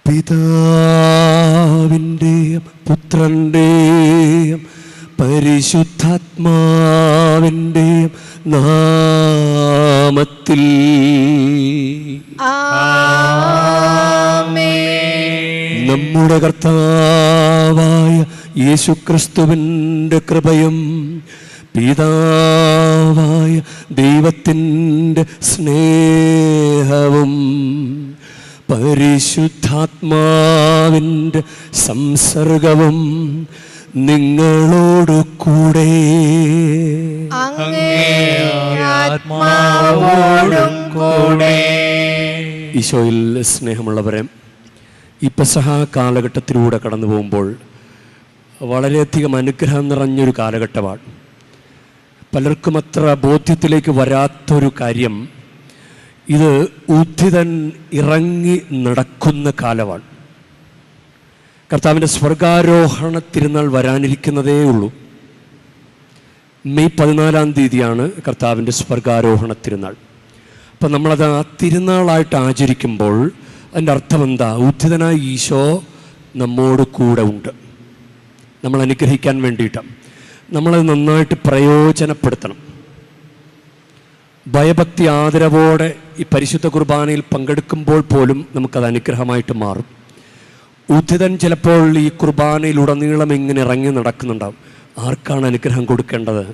പിതാവിൻ്റെയും പുത്രൻ്റെയും പരിശുദ്ധാത്മാവിൻ്റെയും നാമത്തിൽ നമ്മുടെ കർത്താവായ യേശുക്രിസ്തുവിൻ്റെ കൃപയും പിതാവായ ദൈവത്തിൻ്റെ സ്നേഹവും പരിശുദ്ധാത്മാവിൻ്റെ സംസർഗവും നിങ്ങളോട് കൂടെ ഈശോയിൽ സ്നേഹമുള്ളവരെ, ഈ പെസഹ കാലഘട്ടത്തിലൂടെ കടന്നു പോകുമ്പോൾ വളരെയധികം അനുഗ്രഹം നിറഞ്ഞൊരു കാലഘട്ടമാണ്. പലർക്കും അത്ര ബോധ്യത്തിലേക്ക് വരാത്തൊരു കാര്യം, ഇത് ഉദ്ധിതൻ ഇറങ്ങി നടക്കുന്ന കാലമാണ്. കർത്താവിൻ്റെ സ്വർഗാരോഹണ തിരുനാൾ വരാനിരിക്കുന്നതേ ഉള്ളൂ. മെയ് 14-ാം തീയതിയാണ് കർത്താവിൻ്റെ സ്വർഗാരോഹണ തിരുനാൾ. അപ്പം നമ്മളത് ആ തിരുനാളായിട്ട് ആചരിക്കുമ്പോൾ അതിൻ്റെ അർത്ഥം എന്താ? ഉദ്ധിതനായ ഈശോ നമ്മോട് കൂടെ ഉണ്ട്, നമ്മൾ അനുഗ്രഹിക്കാൻ വേണ്ടിയിട്ടാണ്. നമ്മളത് നന്നായിട്ട് പ്രയോജനപ്പെടുത്തണം. ഭയഭക്തി ആദരവോടെ ഈ പരിശുദ്ധ കുർബാനയിൽ പങ്കെടുക്കുമ്പോൾ പോലും നമുക്കത് അനുഗ്രഹമായിട്ട് മാറും. ഉദ്ധിതൻ ചിലപ്പോൾ ഈ കുർബാനയിലുടനീളം ഇങ്ങനെ ഇറങ്ങി നടക്കുന്നുണ്ടാവും. ആർക്കാണ് അനുഗ്രഹം കൊടുക്കേണ്ടത്,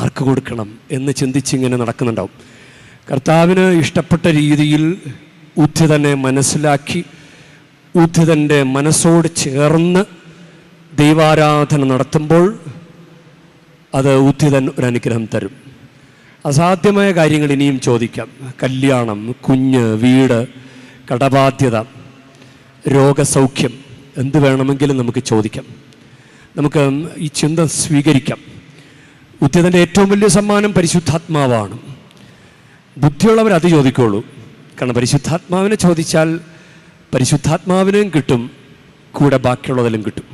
ആർക്ക് കൊടുക്കണം എന്ന് ചിന്തിച്ചിങ്ങനെ നടക്കുന്നുണ്ടാവും. കർത്താവിന് ഇഷ്ടപ്പെട്ട രീതിയിൽ ഉദ്ധിതനെ മനസ്സിലാക്കി ഉദ്ധിതൻ്റെ മനസ്സോട് ചേർന്ന് ദൈവാരാധന നടത്തുമ്പോൾ അത് ഉദ്ധിതൻ ഒരു അനുഗ്രഹം തരും. അസാധ്യമായ കാര്യങ്ങൾ ഇനിയും ചോദിക്കാം. കല്യാണം, കുഞ്ഞ്, വീട്, കടബാധ്യത, രോഗസൗഖ്യം, എന്ത് വേണമെങ്കിലും നമുക്ക് ചോദിക്കാം. നമുക്ക് ഈ ചിന്ത സ്വീകരിക്കാം. ഉദ്ധിതൻ്റെ ഏറ്റവും വലിയ സമ്മാനം പരിശുദ്ധാത്മാവാണ്. ബുദ്ധിയുള്ളവർ അത് ചോദിക്കുള്ളൂ. കാരണം പരിശുദ്ധാത്മാവിനെ ചോദിച്ചാൽ പരിശുദ്ധാത്മാവിനും കിട്ടും, കൂടെ ബാക്കിയുള്ളതെല്ലാം കിട്ടും.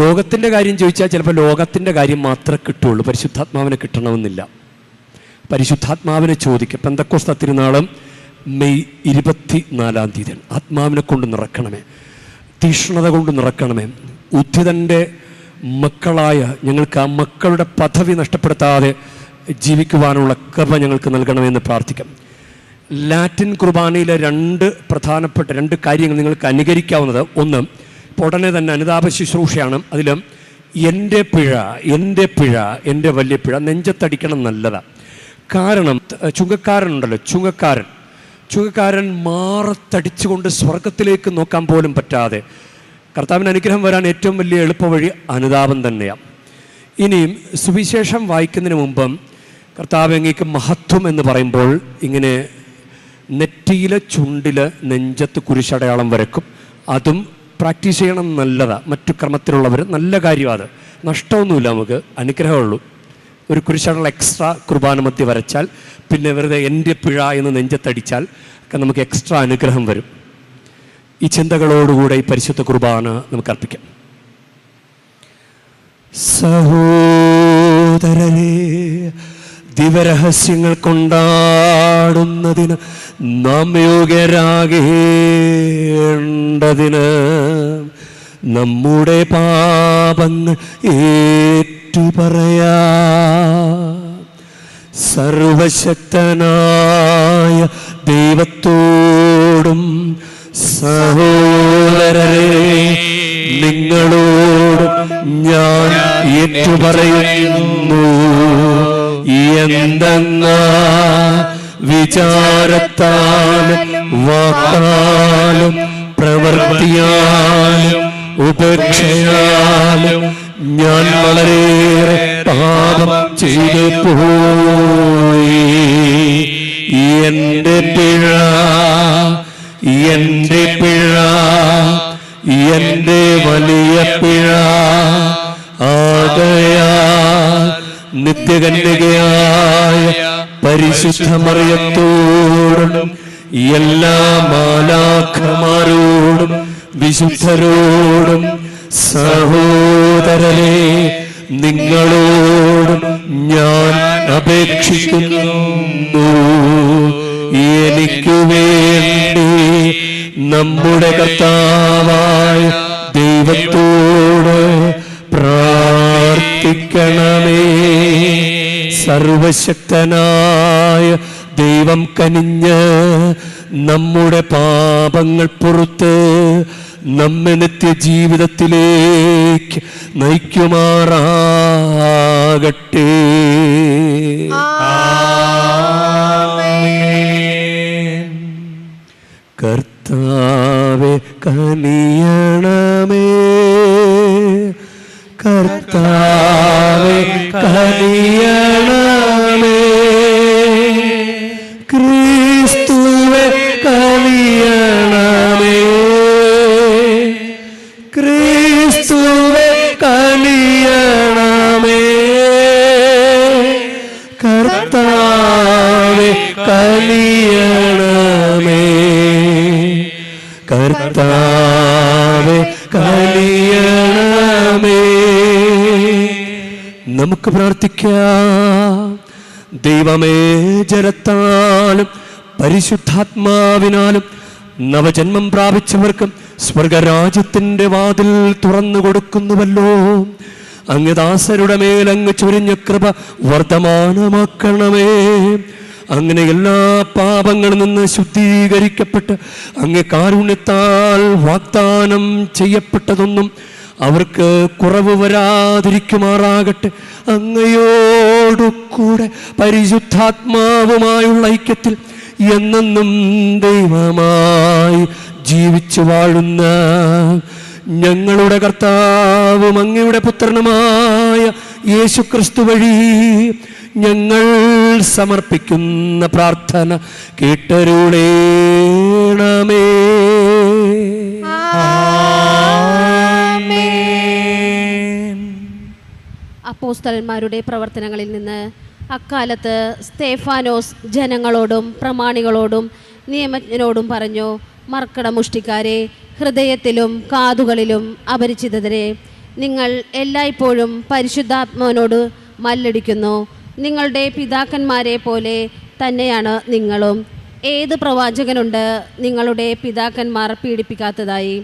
ലോകത്തിൻ്റെ കാര്യം ചോദിച്ചാൽ ചിലപ്പോൾ ലോകത്തിൻ്റെ കാര്യം മാത്രമേ കിട്ടുള്ളൂ, പരിശുദ്ധാത്മാവിനെ കിട്ടണമെന്നില്ല. പരിശുദ്ധാത്മാവിനെ ചോദിക്കുക. പെന്തക്കോസ്ത് തിരുനാളും മെയ് 24-ാം തീയതി. ആത്മാവിനെ കൊണ്ട് നിറക്കണമേ, തീഷ്ണത കൊണ്ട് നിറക്കണമേ. ഉദ്ധിതൻ്റെ മക്കളായ ഞങ്ങൾക്ക് ആ മക്കളുടെ പദവി നഷ്ടപ്പെടുത്താതെ ജീവിക്കുവാനുള്ള കൃപ ഞങ്ങൾക്ക് നൽകണമെന്ന് പ്രാർത്ഥിക്കാം. ലാറ്റിൻ കുർബാനയിലെ പ്രധാനപ്പെട്ട രണ്ട് കാര്യങ്ങൾ നിങ്ങൾക്ക് അനുകരിക്കാവുന്നത്, ഒന്ന്, ഇപ്പോൾ ഉടനെ തന്നെ അനുതാപ ശുശ്രൂഷയാണ്. അതിലും എൻ്റെ പിഴ, എൻ്റെ പിഴ, എൻ്റെ വലിയ പിഴ നെഞ്ചത്തടിക്കണം നല്ലതാണ്. കാരണം ചുങ്കക്കാരനുണ്ടല്ലോ, ചുങ്കക്കാരൻ മാറത്തടിച്ചുകൊണ്ട് സ്വർഗത്തിലേക്ക് നോക്കാൻ പോലും പറ്റാതെ കർത്താവിന് അനുഗ്രഹം വരാൻ ഏറ്റവും വലിയ എളുപ്പവഴി അനുതാപം തന്നെയാണ്. ഇനിയും സുവിശേഷം വായിക്കുന്നതിന് മുമ്പ് കർത്താവ് അങ്ങേക്ക് മഹത്വം എന്ന് പറയുമ്പോൾ ഇങ്ങനെ നെറ്റിയിലെ ചുണ്ടില് നെഞ്ചത്ത് കുരിശടയാളം വരക്കും. അതും പ്രാക്ടീസ് ചെയ്യണം, നല്ലതാണ്. മറ്റു ക്രമത്തിലുള്ളവർ നല്ല കാര്യമാണ്, അത് നഷ്ടമൊന്നുമില്ല, നമുക്ക് അനുഗ്രഹമുള്ളൂ. ഒരു കുരിശടയാളം എക്സ്ട്രാ കുർബാന മധ്യ വരച്ചാൽ, പിന്നെ വെറുതെ എൻ്റെ പിഴ എന്ന് നെഞ്ചത്തടിച്ചാൽ ഒക്കെ നമുക്ക് എക്സ്ട്രാ അനുഗ്രഹം വരും. ഈ ചിന്തകളോടുകൂടെ ഈ പരിശുദ്ധ കുർബാന നമുക്ക് അർപ്പിക്കാം. സഹോദരനെ, ദിവരഹസ്യങ്ങൾ കൊണ്ടാടുന്നതിന് നാം യോഗ്യരാകേണ്ടതിന് നമ്മുടെ പാപങ്ങൾ ഏറ്റുപറയാ. സർവശക്തനായ ദൈവത്തോടും സഹോദരരെ നിങ്ങളോടും ഞാൻ ഏറ്റുപറയുന്നു, എന്തെന്നാ വിചാരത്താലും വാക്കാലും പ്രവൃത്തിയാലും ഉപേക്ഷയാലും ഞാൻ വളരെയേറെ പാപം ചെയ്തു പോയി. എൻ്റെ പിഴ, എൻ്റെ പിഴ, എൻ്റെ വലിയ പിഴ ആകയാൽ നിത്യകന്യകയായ പരിശുദ്ധ മറിയത്തോടും എല്ലാ മാലാഖമാരോടും വിശുദ്ധരോടും സഹോദരനെ നിങ്ങളോടും ഞാൻ അപേക്ഷിക്കുന്നു, എനിക്ക് വേണ്ടി നമ്മുടെ കർത്താവായ ദൈവത്തോട് പ്രാർത്ഥിക്കണമേ. സർവശക്തനായ ദൈവം കനിഞ്ഞ് നമ്മുടെ പാപങ്ങൾ പുറത്ത് നമ്മെ നിത്യജീവിതത്തിലേക്ക് നയിക്കുമാറാകട്ടെ. കർത്താവേ കനിയണമേ, കർത്താവേ കനിയണമേ, ക്രിസ്തുവേ കനിയണമേ, ക്രിസ്തുവേ കനിയണമേ, കർത്താവേ കനിയണമേ, കർത്താവേ കനിയണമേ. നമുക്ക് പ്രാർത്ഥിക്കാം. ദൈവമേ, ജലത്താലും പരിശുദ്ധാത്മാവിനാലും നവജന്മം പ്രാപിച്ചവർക്കും സ്വർഗരാജ്യത്തിൻ്റെ വാതിൽ തുറന്നു കൊടുക്കുന്നുവല്ലോ. അങ്ങ് ദാസരുടെ മേൽ അങ്ങ് ചൊരിഞ്ഞ കൃപ വർദ്ധമാനമാക്കണമേ. അങ്ങനെ എല്ലാ പാപങ്ങളിൽ നിന്ന് ശുദ്ധീകരിക്കപ്പെട്ട് അങ്ങ് കാരുണ്യത്താൽ വാഗ്ദാനം ചെയ്യപ്പെട്ടതൊന്നും അവർക്ക് കുറവ് വരാതിരിക്കുമാറാകട്ടെ. അങ്ങയോടുകൂടെ പരിശുദ്ധാത്മാവുമായുള്ള ഐക്യത്തിൽ എന്നെന്നും ദൈവമായി ജീവിച്ചു വാഴുന്ന ഞങ്ങളുടെ കർത്താവും അങ്ങയുടെ പുത്രനുമായ യേശുക്രിസ്തു വഴി ഞങ്ങൾ സമർപ്പിക്കുന്ന പ്രാർത്ഥന കേട്ടരുളേണമേ. അപ്പോസ്തലന്മാരുടെ പ്രവർത്തനങ്ങളിൽ നിന്ന് അക്കാലത്ത് സ്തേഫാനോസ് ജനങ്ങളോടും പ്രമാണികളോടും നിയമജ്ഞരോടും പറഞ്ഞു, മർക്കടമുഷ്ടിക്കാരെ, ഹൃദയത്തിലും കാതുകളിലും അപരിചിതരെ, നിങ്ങൾ എല്ലായ്പ്പോഴും പരിശുദ്ധാത്മാവിനോട് മല്ലടിക്കുന്നു. നിങ്ങളുടെ പിതാക്കന്മാരെ പോലെ തന്നെയാണ് നിങ്ങളും. ഏത് പ്രവാചകനുണ്ട് നിങ്ങളുടെ പിതാക്കന്മാർ പീഡിപ്പിക്കാത്തതായി?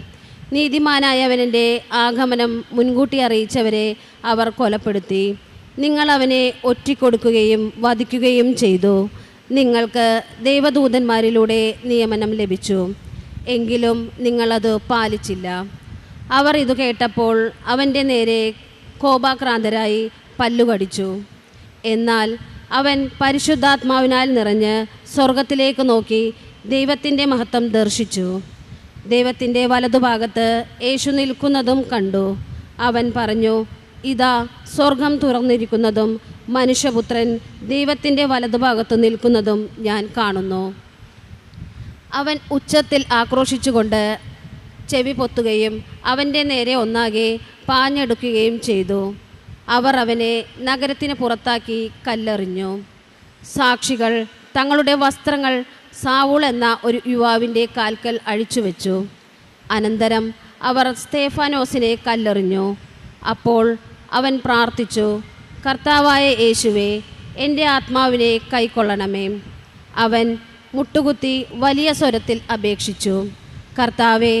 നീതിമാനായവൻ്റെ ആഗമനം മുൻകൂട്ടി അറിയിച്ചവരെ അവർ കൊലപ്പെടുത്തി. നിങ്ങൾ അവനെ ഒറ്റിക്കൊടുക്കുകയും വധിക്കുകയും ചെയ്തു. നിങ്ങൾക്ക് ദൈവദൂതന്മാരിലൂടെ നിയമനം ലഭിച്ചു, എങ്കിലും നിങ്ങളത് പാലിച്ചില്ല. അവർ ഇതു കേട്ടപ്പോൾ അവൻ്റെ നേരെ കോപാക്രാന്തരായി പല്ലുകടിച്ചു. എന്നാൽ അവൻ പരിശുദ്ധാത്മാവിനാൽ നിറഞ്ഞ് സ്വർഗത്തിലേക്ക് നോക്കി ദൈവത്തിൻ്റെ മഹത്വം ദർശിച്ചു. ദൈവത്തിൻ്റെ വലതുഭാഗത്ത് യേശു നിൽക്കുന്നതും കണ്ടു. അവൻ പറഞ്ഞു, ഇതാ സ്വർഗം തുറന്നിരിക്കുന്നതും മനുഷ്യപുത്രൻ ദൈവത്തിൻ്റെ വലതുഭാഗത്ത് നിൽക്കുന്നതും ഞാൻ കാണുന്നു. അവൻ ഉച്ചത്തിൽ ആക്രോശിച്ചുകൊണ്ട് ചെവി പൊത്തുകയും അവൻ്റെ നേരെ ഒന്നാകെ പാഞ്ഞെടുക്കുകയും ചെയ്തു. അവർ അവനെ നഗരത്തിന് പുറത്താക്കി കല്ലെറിഞ്ഞു. സാക്ഷികൾ തങ്ങളുടെ വസ്ത്രങ്ങൾ സാവൂൾ എന്ന ഒരു യുവാവിൻ്റെ കാൽക്കൽ അഴിച്ചുവെച്ചു. അനന്തരം അവർ സ്തേഫാനോസിനെ കല്ലെറിഞ്ഞു. അപ്പോൾ അവൻ പ്രാർത്ഥിച്ചു, കർത്താവായ യേശുവേ, എൻ്റെ ആത്മാവിനെ കൈക്കൊള്ളണമേ. അവൻ മുട്ടുകുത്തി വലിയ സ്വരത്തിൽ അപേക്ഷിച്ചു, കർത്താവേ,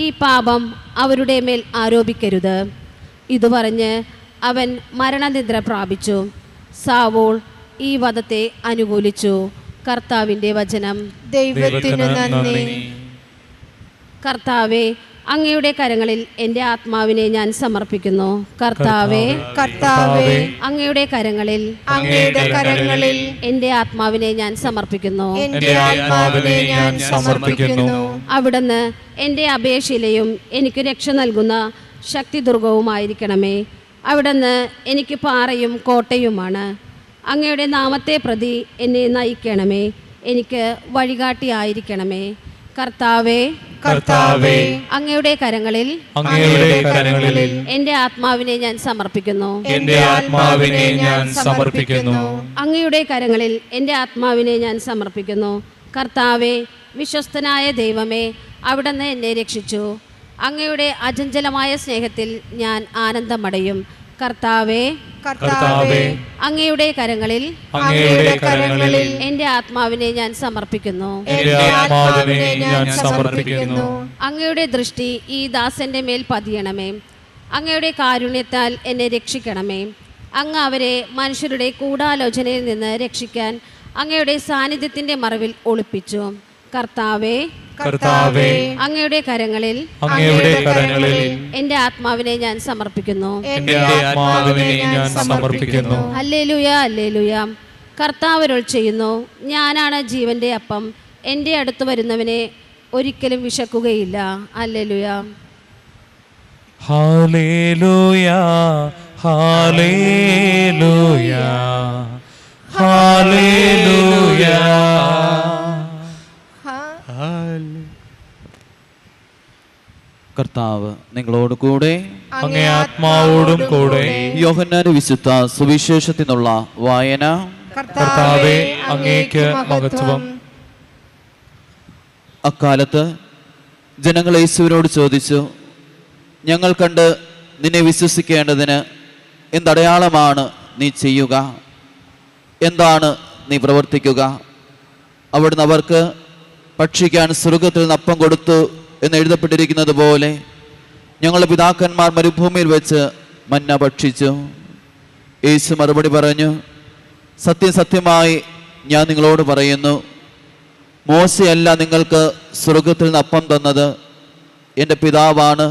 ഈ പാപം അവരുടെ മേൽ ആരോപിക്കരുത്. ഇതു പറഞ്ഞ് അവൻ മരണനിദ്ര പ്രാപിച്ചു. സാവൂൾ ഈ വധത്തെ അനുകൂലിച്ചു. കർത്താവിൻ്റെ വചനം. ദൈവത്തിന് നന്ദി. കർത്താവേ, അങ്ങയുടെ കരങ്ങളിൽ എൻ്റെ ആത്മാവിനെ ഞാൻ സമർപ്പിക്കുന്നു. കർത്താവേ, കർത്താവേ, അങ്ങയുടെ കരങ്ങളിൽ എൻ്റെ ആത്മാവിനെ ഞാൻ സമർപ്പിക്കുന്നു. എൻ്റെ ആത്മാവിനെ ഞാൻ സമർപ്പിക്കുന്നു. അവിടുന്ന് എൻ്റെ അപേക്ഷയിലെയും എനിക്ക് രക്ഷ നൽകുന്ന ശക്തിദുർഗവുമായിരിക്കണമേ. അവിടുന്ന് എനിക്ക് പാറയും കോട്ടയുമാണ്. അങ്ങയുടെ നാമത്തെ പ്രതി എന്നെ നയിക്കണമേ. എനിക്ക് വഴികാട്ടിയായിരിക്കണമേ. കർത്താവേ, കർത്താവേ, അങ്ങയുടെ കരങ്ങളിൽ എൻ്റെ ആത്മാവിനെ ഞാൻ സമർപ്പിക്കുന്നു. എൻ്റെ ആത്മാവിനെ ഞാൻ സമർപ്പിക്കുന്നു. അങ്ങയുടെ കരങ്ങളിൽ എൻ്റെ ആത്മാവിനെ ഞാൻ സമർപ്പിക്കുന്നു. കർത്താവേ, വിശ്വസ്തനായ ദൈവമേ, അവിടുന്ന് എന്നെ രക്ഷിച്ചു. അങ്ങയുടെ അചഞ്ചലമായ സ്നേഹത്തിൽ ഞാൻ ആനന്ദമടയും. കർത്താവേ, കർത്താവേ, അങ്ങയുടെ കരങ്ങളിൽ എൻ്റെ ആത്മാവിനെ ഞാൻ സമർപ്പിക്കുന്നു. എന്റെ ആത്മാവിനെ ഞാൻ സമർപ്പിക്കുന്നു. അങ്ങയുടെ ദൃഷ്ടി ഈ ദാസന്റെ മേൽ പതിയണമേ. അങ്ങയുടെ കാരുണ്യത്താൽ എന്നെ രക്ഷിക്കണമേ. അങ്ങ് അവരെ മനുഷ്യരുടെ ഗൂഢാലോചനയിൽ നിന്ന് രക്ഷിക്കാൻ അങ്ങയുടെ സാന്നിധ്യത്തിന്റെ മറവിൽ ഒളിപ്പിച്ചു. കർത്താവേ, അങ്ങയുടെ കരങ്ങളിൽ എൻ്റെ ആത്മാവിനെ ഞാൻ സമർപ്പിക്കുന്നു. Hallelujah, hallelujah. കർത്താവ് അരുൾ ചെയ്യുന്നു, ഞാനാണ് ജീവന്റെ അപ്പം. എൻ്റെ അടുത്ത് വരുന്നവനെ ഒരിക്കലും വിശക്കുകയില്ല. Hallelujah, hallelujah, hallelujah, hallelujah. കർത്താവ് നിങ്ങളോട് കൂടെ, അങ്ങേ ആത്മാവോടും കൂടെ. യോഹന്നാന്റെ വിശുദ്ധ സുവിശേഷത്തിൽ നിന്നുള്ള വായന. കർത്താവേ, അങ്ങേക്ക് മഹത്വം. അക്കാലത്ത് ജനങ്ങൾ യേശുവിനോട് ചോദിച്ചു, ഞങ്ങൾ കണ്ട് നിന്നെ വിശ്വസിക്കേണ്ടതിന് എന്തടയാളമാണ് നീ ചെയ്യുക? എന്താണ് നീ പ്രവർത്തിക്കുക? അവിടുന്ന് അവർക്ക് ഭക്ഷിക്കാൻ സ്വർഗത്തിൽ നിന്ന് അപ്പം കൊടുത്തു എന്ന് എഴുതപ്പെട്ടിരിക്കുന്നത് പോലെ ഞങ്ങളുടെ പിതാക്കന്മാർ മരുഭൂമിയിൽ വെച്ച് മന്ന ഭക്ഷിച്ചു. യേശു മറുപടി പറഞ്ഞു, സത്യം സത്യമായി ഞാൻ നിങ്ങളോട് പറയുന്നു, മോശയല്ല നിങ്ങൾക്ക് സ്വർഗത്തിൽ നിന്ന് അപ്പം തന്നത്, എൻ്റെ പിതാവാണ്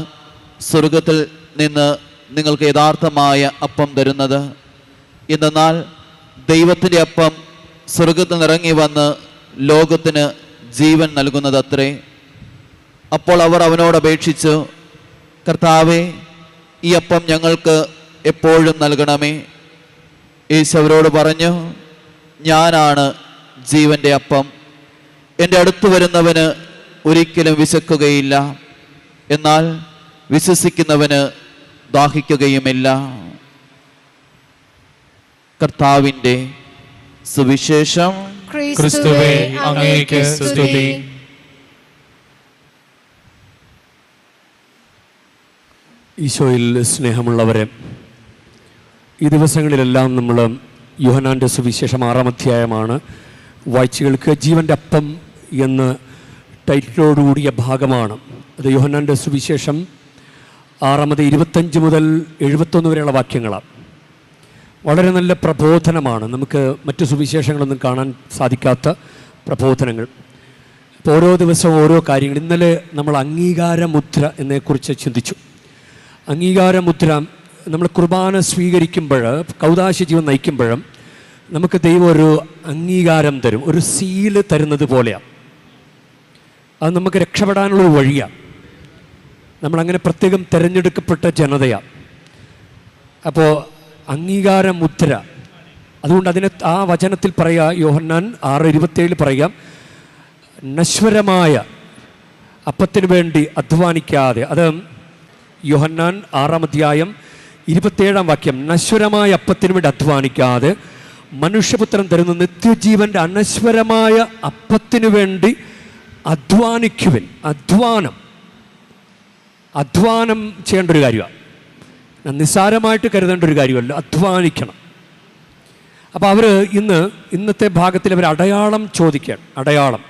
സ്വർഗത്തിൽ നിന്ന് നിങ്ങൾക്ക് യഥാർത്ഥമായ അപ്പം തരുന്നത്. എന്നാൽ ദൈവത്തിൻ്റെ അപ്പം സ്വർഗത്തിൽ നിന്ന് ഇറങ്ങി വന്ന് ലോകത്തിന് ജീവൻ നൽകുന്നത് അത്രേ. അപ്പോൾ അവർ അവനോട് അപേക്ഷിച്ചു, കർത്താവേ, ഈ അപ്പം ഞങ്ങൾക്ക് എപ്പോഴും നൽകണമേ. യേശു അവരോട് പറഞ്ഞു, ഞാനാണ് ജീവന്റെ അപ്പം. എൻ്റെ അടുത്ത് വരുന്നവന് ഒരിക്കലും വിശക്കുകയില്ല, എന്നാൽ വിശ്വസിക്കുന്നവന് ദാഹിക്കുകയുമില്ല. കർത്താവിൻ്റെ സുവിശേഷം. ക്രിസ്തുവേ, അങ്ങേക്ക് സ്തുതി. ഈശോയിൽ സ്നേഹമുള്ളവരെ, ഈ ദിവസങ്ങളിലെല്ലാം നമ്മൾ യോഹന്നാൻ്റെ സുവിശേഷം 6-ാം അധ്യായമാണ് വായിച്ചു കേൾക്കുക. ജീവൻ്റെ അപ്പം എന്ന് ടൈറ്റിലോടുകൂടിയ ഭാഗമാണ് അത്. യോഹന്നാൻ്റെ സുവിശേഷം 6-ാമത് 25 മുതൽ 71 വരെയുള്ള വാക്യങ്ങളാണ്. വളരെ നല്ല പ്രബോധനമാണ്. നമുക്ക് മറ്റു സുവിശേഷങ്ങളൊന്നും കാണാൻ സാധിക്കാത്ത പ്രബോധനങ്ങൾ. ഇപ്പോൾ ഓരോ ദിവസവും ഓരോ കാര്യങ്ങൾ. ഇന്നലെ നമ്മൾ അംഗീകാരമുദ്ര എന്നതിനെക്കുറിച്ച് ചിന്തിച്ചു. അംഗീകാരമുദ്ര, നമ്മൾ കുർബാന സ്വീകരിക്കുമ്പോൾ, കൗദാശ ജീവൻ നയിക്കുമ്പോഴും നമുക്ക് ദൈവം ഒരു അംഗീകാരം തരും, ഒരു സീല് തരുന്നത് പോലെയാണ്. അത് നമുക്ക് രക്ഷപ്പെടാനുള്ളൊരു വഴിയാണ്. നമ്മളങ്ങനെ പ്രത്യേകം തിരഞ്ഞെടുക്കപ്പെട്ട ജനതയാണ്. അപ്പോൾ അംഗീകാരമുദ്ര, അതുകൊണ്ട് അതിനെ ആ വചനത്തിൽ പറയുക, യോഹന്നാൻ 6:27 പറയുക, നശ്വരമായ അപ്പത്തിന് വേണ്ടി അധ്വാനിക്കാതെ. അത് യോഹന്നാൻ 6-ാം അധ്യായം 27-ാം വാക്യം. നശ്വരമായ അപ്പത്തിന് വേണ്ടി അധ്വാനിക്കാതെ മനുഷ്യപുത്രൻ തരുന്ന നിത്യജീവൻ്റെ അനശ്വരമായ അപ്പത്തിന് വേണ്ടി അധ്വാനിക്കുവിൻ. അധ്വാനം ചെയ്യേണ്ട ഒരു കാര്യമാണ്, നിസ്സാരമായിട്ട് കരുതേണ്ട ഒരു കാര്യമല്ല. അധ്വാനിക്കണം. അപ്പോൾ അവർ ഇന്നത്തെ ഭാഗത്തിൽ അവർ അടയാളം ചോദിക്കുകയാണ്. അടയാളം,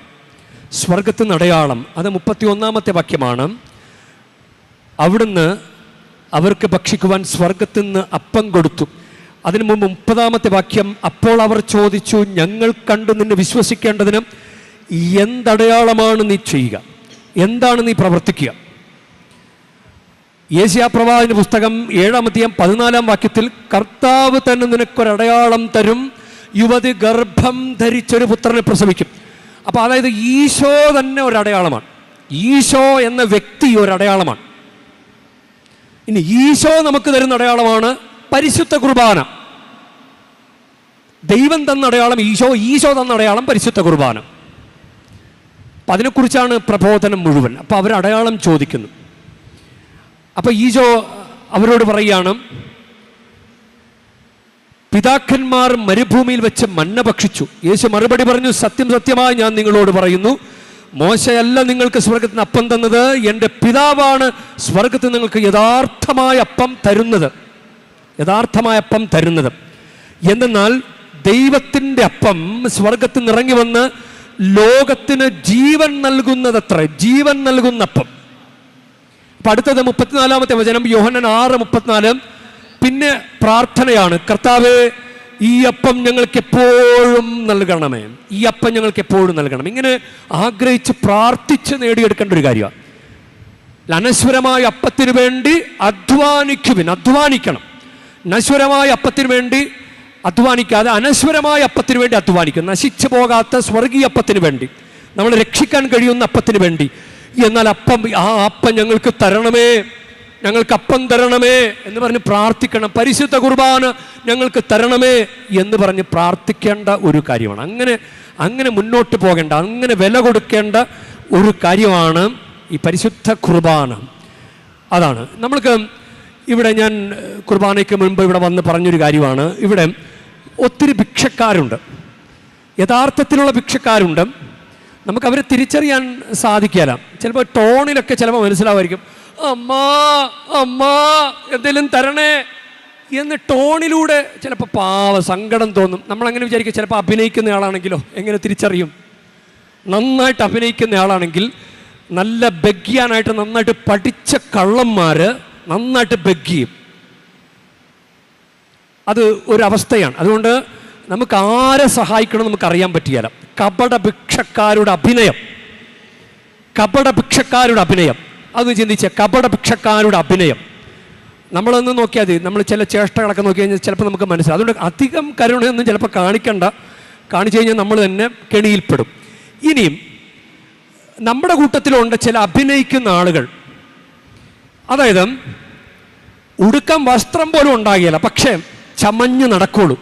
സ്വർഗത്തിൽ നിന്ന് അടയാളം. അത് 31-ാമത്തെ വാക്യമാണ്. അവിടുന്ന് അവർക്ക് ഭക്ഷിക്കുവാൻ സ്വർഗത്തിൽ നിന്ന് അപ്പം കൊടുത്തു. അതിനു മുമ്പ് 30-ാമത്തെ വാക്യം, അപ്പോൾ അവർ ചോദിച്ചു, ഞങ്ങൾ കണ്ടു നിന്നെ വിശ്വസിക്കേണ്ടതിന് എന്തടയാളമാണ് നീ ചെയ്യുക? എന്താണ് നീ പ്രവർത്തിക്കുക? യെശയ്യാപ്രവാചകന്റെ പുസ്തകം 7-ാം അധ്യായം 14-ാം വാക്യത്തിൽ, കർത്താവ് തന്നെ നിനക്കൊരടയാളം തരും, യുവതി ഗർഭം ധരിച്ചൊരു പുത്രനെ പ്രസവിക്കും. അപ്പോൾ അതായത് ഈശോ തന്നെ ഒരടയാളമാണ്. ഈശോ എന്ന വ്യക്തി ഒരടയാളമാണ്. ഇനി ഈശോ നമുക്ക് തരുന്ന അടയാളമാണ് പരിശുദ്ധ കുർബാന. ദൈവം തന്ന അടയാളം ഈശോ തന്ന അടയാളം പരിശുദ്ധ കുർബാന. അപ്പം അതിനെക്കുറിച്ചാണ് പ്രബോധനം മുഴുവൻ. അപ്പോൾ അവർ അടയാളം ചോദിക്കുന്നു. അപ്പോൾ ഈശോ അവരോട് പറയുകയാണ്, പിതാക്കന്മാർ മരുഭൂമിയിൽ വെച്ച് മന്ന ഭക്ഷിച്ചു. യേശു മറുപടി പറഞ്ഞു, സത്യം സത്യമായി ഞാൻ നിങ്ങളോട് പറയുന്നു, മോശയല്ല നിങ്ങൾക്ക് സ്വർഗത്തിൽ നിന്ന് അപ്പം തന്നത്, എൻ്റെ പിതാവാണ് സ്വർഗത്തിൽ നിങ്ങൾക്ക് യഥാർത്ഥമായ അപ്പം തരുന്നത്. യഥാർത്ഥമായ അപ്പം തരുന്നത്. എന്തെന്നാൽ ദൈവത്തിൻ്റെ അപ്പം സ്വർഗത്തിൽ നിന്ന് ഇറങ്ങി വന്ന് ലോകത്തിന് ജീവൻ നൽകുന്നതത്ര, ജീവൻ നൽകുന്ന അപ്പം. അപ്പം അടുത്തത് 34-ാമത്തെ വചനം, യോഹന്നാൻ 6:34. പിന്നെ പ്രാർത്ഥനയാണ്, കർത്താവേ ഈ അപ്പം ഞങ്ങൾക്ക് എപ്പോഴും നൽകണമേ, ഈ അപ്പം ഞങ്ങൾക്ക് എപ്പോഴും നൽകണം. ഇങ്ങനെ ആഗ്രഹിച്ച് പ്രാർത്ഥിച്ച് നേടിയെടുക്കേണ്ട ഒരു കാര്യമാണ്. അനശ്വരമായ അപ്പത്തിന് വേണ്ടി അധ്വാനിക്കണം. നശ്വരമായ അപ്പത്തിന് വേണ്ടി അധ്വാനിക്കാതെ അനശ്വരമായ അപ്പത്തിന് വേണ്ടി അധ്വാനിക്കും. നശിച്ചു പോകാത്ത സ്വർഗീയ അപ്പത്തിന് വേണ്ടി, നമ്മൾ രക്ഷിക്കാൻ കഴിയുന്ന അപ്പത്തിന് വേണ്ടി. എന്നാൽ ആ അപ്പം ഞങ്ങൾക്ക് തരണമേ, ഞങ്ങൾക്ക് അപ്പം തരണമേ എന്ന് പറഞ്ഞ് പ്രാർത്ഥിക്കണം. പരിശുദ്ധ കുർബാന ഞങ്ങൾക്ക് തരണമേ എന്ന് പറഞ്ഞ് പ്രാർത്ഥിക്കേണ്ട ഒരു കാര്യമാണ്. അങ്ങനെ മുന്നോട്ട് പോകേണ്ട, അങ്ങനെ വില കൊടുക്കേണ്ട ഒരു കാര്യമാണ് ഈ പരിശുദ്ധ കുർബാന. അതാണ് നമ്മൾക്ക് ഇവിടെ, ഞാൻ കുർബാനയ്ക്ക് മുൻപ് ഇവിടെ വന്ന് പറഞ്ഞൊരു കാര്യമാണ്, ഇവിടെ ഒത്തിരി ഭിക്ഷക്കാരുണ്ട്, യഥാർത്ഥത്തിലുള്ള ഭിക്ഷക്കാരുണ്ട്. നമുക്കവരെ തിരിച്ചറിയാൻ സാധിക്കില്ല. ചിലപ്പോൾ ടോണിലൊക്കെ ചിലപ്പോൾ മനസ്സിലാവുമായിരിക്കും, അമ്മാ അമ്മാ എന്തെങ്കിലും തരണേ എന്ന് ടോണിലൂടെ ചിലപ്പോൾ സങ്കടം തോന്നും. നമ്മളങ്ങനെ വിചാരിക്കും. ചിലപ്പോൾ അഭിനയിക്കുന്ന ആളാണെങ്കിലോ എങ്ങനെ തിരിച്ചറിയും? നന്നായിട്ട് അഭിനയിക്കുന്ന ആളാണെങ്കിൽ, നല്ല ബെഗ്യാനായിട്ട് നന്നായിട്ട് പഠിച്ച കള്ളന്മാർ നന്നായിട്ട് ബെഗ്ഗിയും. അത് ഒരവസ്ഥയാണ്. അതുകൊണ്ട് നമുക്ക് ആരെ സഹായിക്കണം നമുക്കറിയാൻ പറ്റുകയില്ല. കപട ഭിക്ഷക്കാരുടെ അഭിനയം അത് ചിന്തിച്ച കപട ഭിക്ഷക്കാരുടെ അഭിനയം നമ്മളൊന്ന് നോക്കിയാൽ മതി. നമ്മൾ ചില ചേഷ്ടകളൊക്കെ നോക്കി കഴിഞ്ഞാൽ ചിലപ്പോൾ നമുക്ക് മനസ്സിലാവും. അതുകൊണ്ട് അധികം കരുണയൊന്നും ചിലപ്പോൾ കാണിച്ചു കഴിഞ്ഞാൽ നമ്മൾ തന്നെ കെണിയിൽപ്പെടും. ഇനിയും നമ്മുടെ കൂട്ടത്തിലുണ്ട് ചില അഭിനയിക്കുന്ന ആളുകൾ. അതായത് ഉടുക്കാൻ വസ്ത്രം പോലും ഉണ്ടാകില്ല, പക്ഷേ ചമഞ്ഞ് നടക്കുള്ളൂ.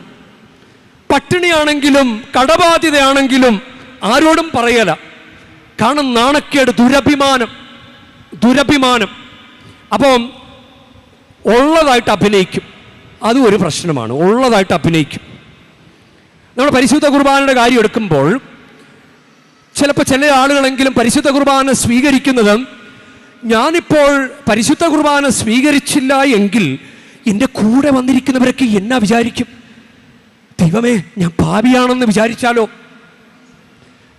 പട്ടിണിയാണെങ്കിലും കടബാധ്യതയാണെങ്കിലും ആരോടും പറയല. കാരണം നാണക്കേട്, ദുരഭിമാനം. അപ്പം ഉള്ളതായിട്ട് അഭിനയിക്കും. അതും ഒരു പ്രശ്നമാണ്. ഉള്ളതായിട്ട് അഭിനയിക്കും. നമ്മൾ പരിശുദ്ധ കുർബാനയുടെ കാര്യം എടുക്കുമ്പോൾ ചിലപ്പോൾ ചില ആളുകളെങ്കിലും പരിശുദ്ധ കുർബാന സ്വീകരിക്കുന്നത്, ഞാനിപ്പോൾ പരിശുദ്ധ കുർബാന സ്വീകരിച്ചില്ല എങ്കിൽ എൻ്റെ കൂടെ വന്നിരിക്കുന്നവരൊക്കെ എന്നാ വിചാരിക്കും? ദൈവമേ, ഞാൻ പാപിയാണെന്ന് വിചാരിച്ചാലോ?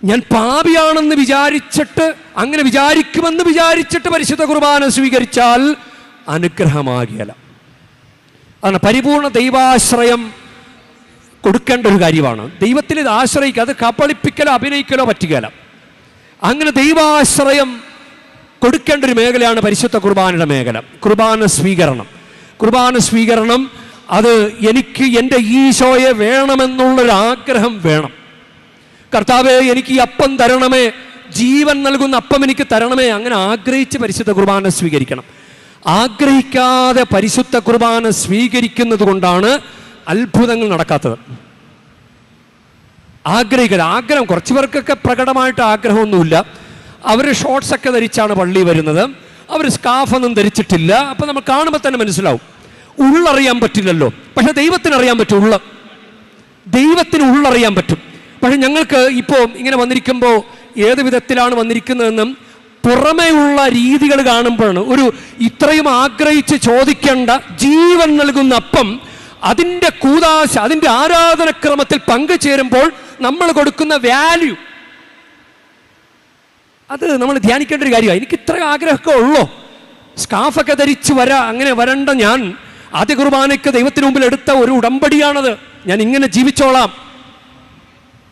ഞാൻ പാപിയാണെന്ന് വിചാരിച്ചിട്ട്, അങ്ങനെ വിചാരിക്കുമെന്ന് വിചാരിച്ചിട്ട് പരിശുദ്ധ കുർബാന സ്വീകരിച്ചാൽ അനുഗ്രഹമാകിയല്ല. അതാണ് പരിപൂർണ ദൈവാശ്രയം കൊടുക്കേണ്ട ഒരു കാര്യമാണ്. ദൈവത്തിൽ ഇത് ആശ്രയിക്കുക, അത് കബളിപ്പിക്കലോ അഭിനയിക്കലോ പറ്റുകയില്ല. അങ്ങനെ ദൈവാശ്രയം കൊടുക്കേണ്ട ഒരു മേഖലയാണ് പരിശുദ്ധ കുർബാനയുടെ മേഖല. കുർബാന സ്വീകരണം അത് എനിക്ക് എൻ്റെ ഈശോയെ വേണമെന്നുള്ളൊരു ആഗ്രഹം വേണം. കർത്താവേ, എനിക്ക് ഈ അപ്പം തരണമേ, ജീവൻ നൽകുന്ന അപ്പം എനിക്ക് തരണമേ, അങ്ങനെ ആഗ്രഹിച്ച് പരിശുദ്ധ കുർബാന സ്വീകരിക്കണം. ആഗ്രഹിക്കാതെ പരിശുദ്ധ കുർബാന സ്വീകരിക്കുന്നത് കൊണ്ടാണ് അത്ഭുതങ്ങൾ നടക്കാത്തത്. ആഗ്രഹം കുറച്ച് പേർക്കൊക്കെ പ്രകടമായിട്ട് ആഗ്രഹമൊന്നുമില്ല. അവർ ഷോർട്ട്സൊക്കെ ധരിച്ചാണ് പള്ളി വരുന്നത്, അവർ സ്കാഫൊന്നും ധരിച്ചിട്ടില്ല. അപ്പം നമ്മൾ കാണുമ്പോൾ തന്നെ മനസ്സിലാവും. ഉള്ളറിയാൻ പറ്റില്ലല്ലോ, പക്ഷെ ദൈവത്തിന് അറിയാൻ പറ്റും. ദൈവത്തിന് ഉള്ളറിയാൻ പറ്റും. പക്ഷെ ഞങ്ങൾക്ക് ഇപ്പോൾ ഇങ്ങനെ വന്നിരിക്കുമ്പോൾ ഏത് വിധത്തിലാണ് വന്നിരിക്കുന്നതെന്നും പുറമേയുള്ള രീതികൾ കാണുമ്പോഴാണ് ഒരു ഇത്രയും ആഗ്രഹിച്ച് ചോദിക്കേണ്ട ജീവൻ നൽകുന്ന അപ്പം, അതിൻ്റെ കൂദാശ, അതിൻ്റെ ആരാധനക്രമത്തിൽ പങ്കുചേരുമ്പോൾ നമ്മൾ കൊടുക്കുന്ന വാല്യൂ, അത് നമ്മൾ ധ്യാനിക്കേണ്ട ഒരു കാര്യമാണ്. എനിക്ക് ഇത്ര ആഗ്രഹമൊക്കെ ഉള്ളോ? സ്കാഫൊക്കെ ധരിച്ച് അങ്ങനെ വരണ്ട ഞാൻ. ആദ്യ കുർബാനയ്ക്ക് ദൈവത്തിന് മുമ്പിൽ എടുത്ത ഒരു ഉടമ്പടിയാണത്. ഞാൻ ഇങ്ങനെ ജീവിച്ചോളാം,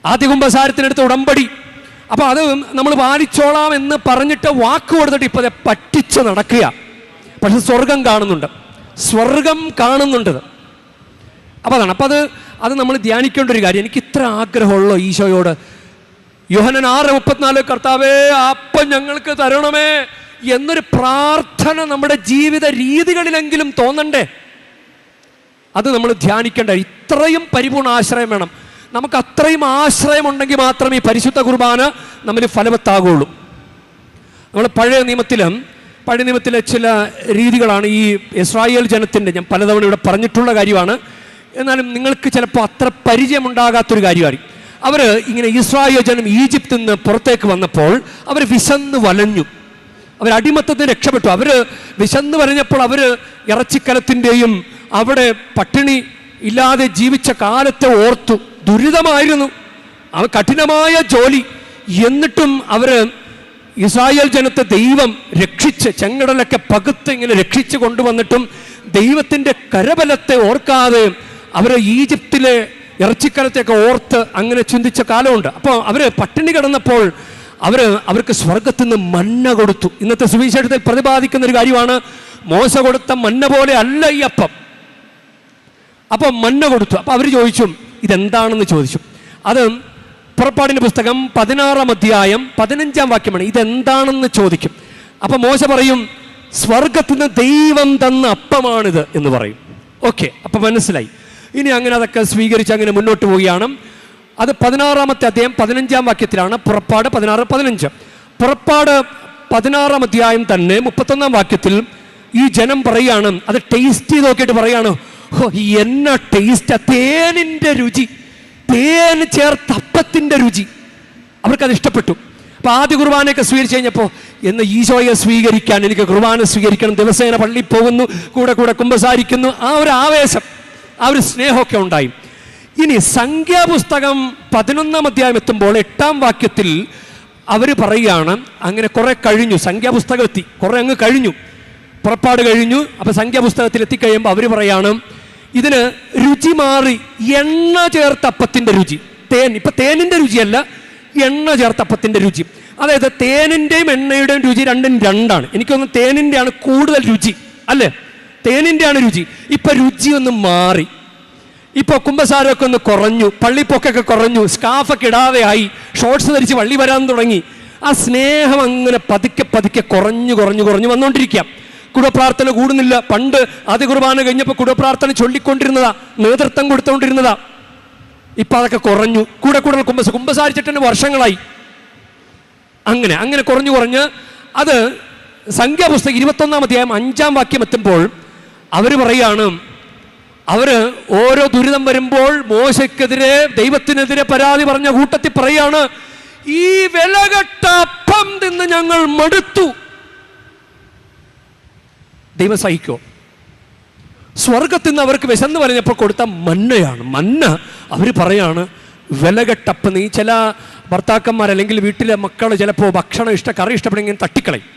ആദ്യ കുമ്പസാരത്തിനെടുത്ത ഉടമ്പടി. അപ്പോൾ അത് നമ്മൾ പാലിച്ചോളാം എന്ന് പറഞ്ഞിട്ട് വാക്ക് കൊടുത്തിട്ട് ഇപ്പോൾ പറ്റിച്ച് നടക്കുക. പക്ഷെ സ്വർഗം കാണുന്നുണ്ട്. അപ്പോൾ അതാണ്. അപ്പോൾ അത് നമ്മൾ ധ്യാനിക്കേണ്ട ഒരു കാര്യം. എനിക്ക് ഇത്ര ആഗ്രഹമുള്ളോ ഈശോയോട്? യോഹന്നാൻ 6:34, കർത്താവേ അപ്പം ഞങ്ങൾക്ക് തരണമേ എന്നൊരു പ്രാർത്ഥന നമ്മുടെ ജീവിത രീതികളിലെങ്കിലും തോന്നണ്ടേ? അത് നമ്മൾ ധ്യാനിക്കേണ്ട. ഇത്രയും പരിപൂർണ ആശ്രയം വേണം നമുക്ക്. അത്രയും ആശ്രയമുണ്ടെങ്കിൽ മാത്രമേ ഈ പരിശുദ്ധ കുർബാന നമ്മൾ ഫലവത്താകുള്ളൂ. നമ്മൾ പഴയ നിയമത്തിലെ ചില രീതികളാണ് ഈ ഇസ്രായേൽ ജനത്തിൻ്റെ, ഞാൻ പലതവണ ഇവിടെ പറഞ്ഞിട്ടുള്ള കാര്യമാണ്, എന്നാലും നിങ്ങൾക്ക് ചിലപ്പോൾ അത്ര പരിചയമുണ്ടാകാത്തൊരു കാര്യമാണ്. അവർ ഇങ്ങനെ ഇസ്രായേൽ ജനം ഈജിപ്തിൽ നിന്ന് പുറത്തേക്ക് വന്നപ്പോൾ അവർ വിശന്ന് വലഞ്ഞു. അവർ അടിമത്തത്തിന് രക്ഷപ്പെട്ടു. അവർ വിശന്ന് വലഞ്ഞപ്പോൾ അവർ ഇറച്ചിക്കലത്തിൻ്റെയും അവിടെ പട്ടിണി ഇല്ലാതെ ജീവിച്ച കാലത്തെ ഓർത്തു. ദുരിതമായിരുന്നു, കഠിനമായ ജോലി. എന്നിട്ടും അവര് ഇസ്രായേൽ ജനത്തെ ദൈവം രക്ഷിച്ച്, ചെങ്കടലൊക്കെ പകുത്ത് ഇങ്ങനെ രക്ഷിച്ച് കൊണ്ടുവന്നിട്ടും ദൈവത്തിൻ്റെ കരബലത്തെ ഓർക്കാതെ അവർ ഈജിപ്തിലെ ഇറച്ചിക്കലത്തെയൊക്കെ ഓർത്ത് അങ്ങനെ ചിന്തിച്ച കാലമുണ്ട്. അപ്പോൾ അവർ പട്ടിണി കിടന്നപ്പോൾ അവർക്ക് സ്വർഗത്തിൽ നിന്ന് മന്ന കൊടുത്തു. ഇന്നത്തെ സുവിശേഷത്തിൽ പ്രതിപാദിക്കുന്ന ഒരു കാര്യമാണ്, മോശ കൊടുത്ത മന്ന പോലെ അല്ല ഈ അപ്പം. അപ്പം മന്ന കൊടുത്തു. അപ്പം അവർ ചോദിച്ചു ഇതെന്താണെന്ന് ചോദിച്ചു. അത് പുറപ്പാടിൻ്റെ പുസ്തകം 16-ാം അധ്യായം 15-ാം വാക്യമാണ്. ഇതെന്താണെന്ന് ചോദിക്കും. അപ്പം മോശ പറയും സ്വർഗത്തിൽ നിന്ന് ദൈവം തന്ന അപ്പമാണിത് എന്ന് പറയും. ഓക്കെ, അപ്പം മനസ്സിലായി. ഇനി അങ്ങനെ അതൊക്കെ സ്വീകരിച്ച് അങ്ങനെ മുന്നോട്ട് പോവുകയാണ്. അത് 16-ാമത്തെ അധ്യായം 15-ാം വാക്യത്തിലാണ്. പുറപ്പാട് 16-15. പുറപ്പാട് 16-ാം അധ്യായം തന്നെ 31-ാം വാക്യത്തിൽ ഈ ജനം പറയാണ്, അത് ടേസ്റ്റ് ചെയ്ത് നോക്കിയിട്ട് പറയാണ്, എന്നാ ടേസ്റ്റ്, തേനിൻ്റെ രുചി, തേൻ ചേർത്ത അപ്പത്തിൻ്റെ രുചി. അവർക്കത് ഇഷ്ടപ്പെട്ടു. അപ്പോൾ ആദ്യ കുർബാനയൊക്കെ സ്വീകരിച്ചു കഴിഞ്ഞപ്പോൾ എന്ന് ഈശോയെ സ്വീകരിക്കാൻ, എനിക്ക് കുർബാന സ്വീകരിക്കണം, ദിവസേന പള്ളിയിൽ പോകുന്നു, കൂടെ കൂടെ കുമ്പസാരിക്കുന്നു, ആ ഒരു ആവേശം, ആ ഒരു സ്നേഹമൊക്കെ ഉണ്ടായി. ഇനി സംഖ്യാപുസ്തകം 11-ാം അധ്യായം എത്തുമ്പോൾ 8-ാം വാക്യത്തിൽ അവർ പറയുകയാണ്, അങ്ങനെ കുറെ കഴിഞ്ഞു, സംഖ്യാപുസ്തകം എത്തി, കുറെ അങ്ങ് കഴിഞ്ഞു, പുറപ്പാട് കഴിഞ്ഞു. അപ്പം സംഖ്യാപുസ്തകത്തിൽ എത്തിക്കഴിയുമ്പോൾ അവർ പറയാണ്, ഇതിന് രുചി മാറി, എണ്ണ ചേർത്ത അപ്പത്തിൻ്റെ രുചി. തേൻ, ഇപ്പം തേനിൻ്റെ രുചിയല്ല, എണ്ണ ചേർത്ത അപ്പത്തിൻ്റെ രുചി. അതായത് തേനിൻ്റെയും എണ്ണയുടെയും രുചി രണ്ടും രണ്ടാണ്. എനിക്കൊന്ന് തേനിൻ്റെയാണ് കൂടുതൽ രുചി, അല്ലേ? തേനിൻ്റെയാണ് രുചി. ഇപ്പം രുചി ഒന്ന് മാറി. ഇപ്പോൾ കുമ്പസാരമൊക്കെ ഒന്ന് കുറഞ്ഞു, പള്ളിപ്പൊക്കൊക്കെ കുറഞ്ഞു, സ്കാഫൊക്കെ ഇടാതെ ആയി, ഷോർട്സ് ധരിച്ച് പള്ളി വരാൻ തുടങ്ങി. ആ സ്നേഹം അങ്ങനെ പതുക്കെ പതുക്കെ കുറഞ്ഞു കുറഞ്ഞു കുറഞ്ഞു വന്നുകൊണ്ടിരിക്കാം. കുടപ്രാർത്ഥന കൂടുന്നില്ല. പണ്ട് ആദ്യ കുർബാന കഴിഞ്ഞപ്പോൾ കുടപ്രാർത്ഥന ചൊല്ലിക്കൊണ്ടിരുന്നതാ, നേതൃത്വം കൊടുത്തുകൊണ്ടിരുന്നതാ. ഇപ്പം അതൊക്കെ കുറഞ്ഞു. കൂടെ കൂടെ കുമ്പസാരിച്ചിട്ട് തന്നെ വർഷങ്ങളായി. അങ്ങനെ അങ്ങനെ കുറഞ്ഞു കുറഞ്ഞ് അത് സംഖ്യാപുസ്തകം 21-ാം അധ്യായം 5-ാം വാക്യം എത്തുമ്പോൾ അവർ പറയാണ്, അവര് ഓരോ ദുരിതം വരുമ്പോൾ മോശയ്ക്കെതിരെ, ദൈവത്തിനെതിരെ പരാതി പറഞ്ഞ കൂട്ടത്തിൽ പറയാണ്, ഈ വിലകെട്ട അപ്പം തിന്ന് ഞങ്ങൾ മടുത്തു. ദൈവം സഹിക്കോ? സ്വർഗത്തിൽ നിന്ന് അവർക്ക് വിശന്ന് പറഞ്ഞപ്പോൾ കൊടുത്ത മന്നയാണ്. മന്ന അവർ പറയാണ് വിലകെട്ടപ്പം. നീ ചില ഭർത്താക്കന്മാർ അല്ലെങ്കിൽ വീട്ടിലെ മക്കൾ ചിലപ്പോൾ ഭക്ഷണം കറി ഇഷ്ടപ്പെടുമെങ്കിൽ തട്ടിക്കളയും.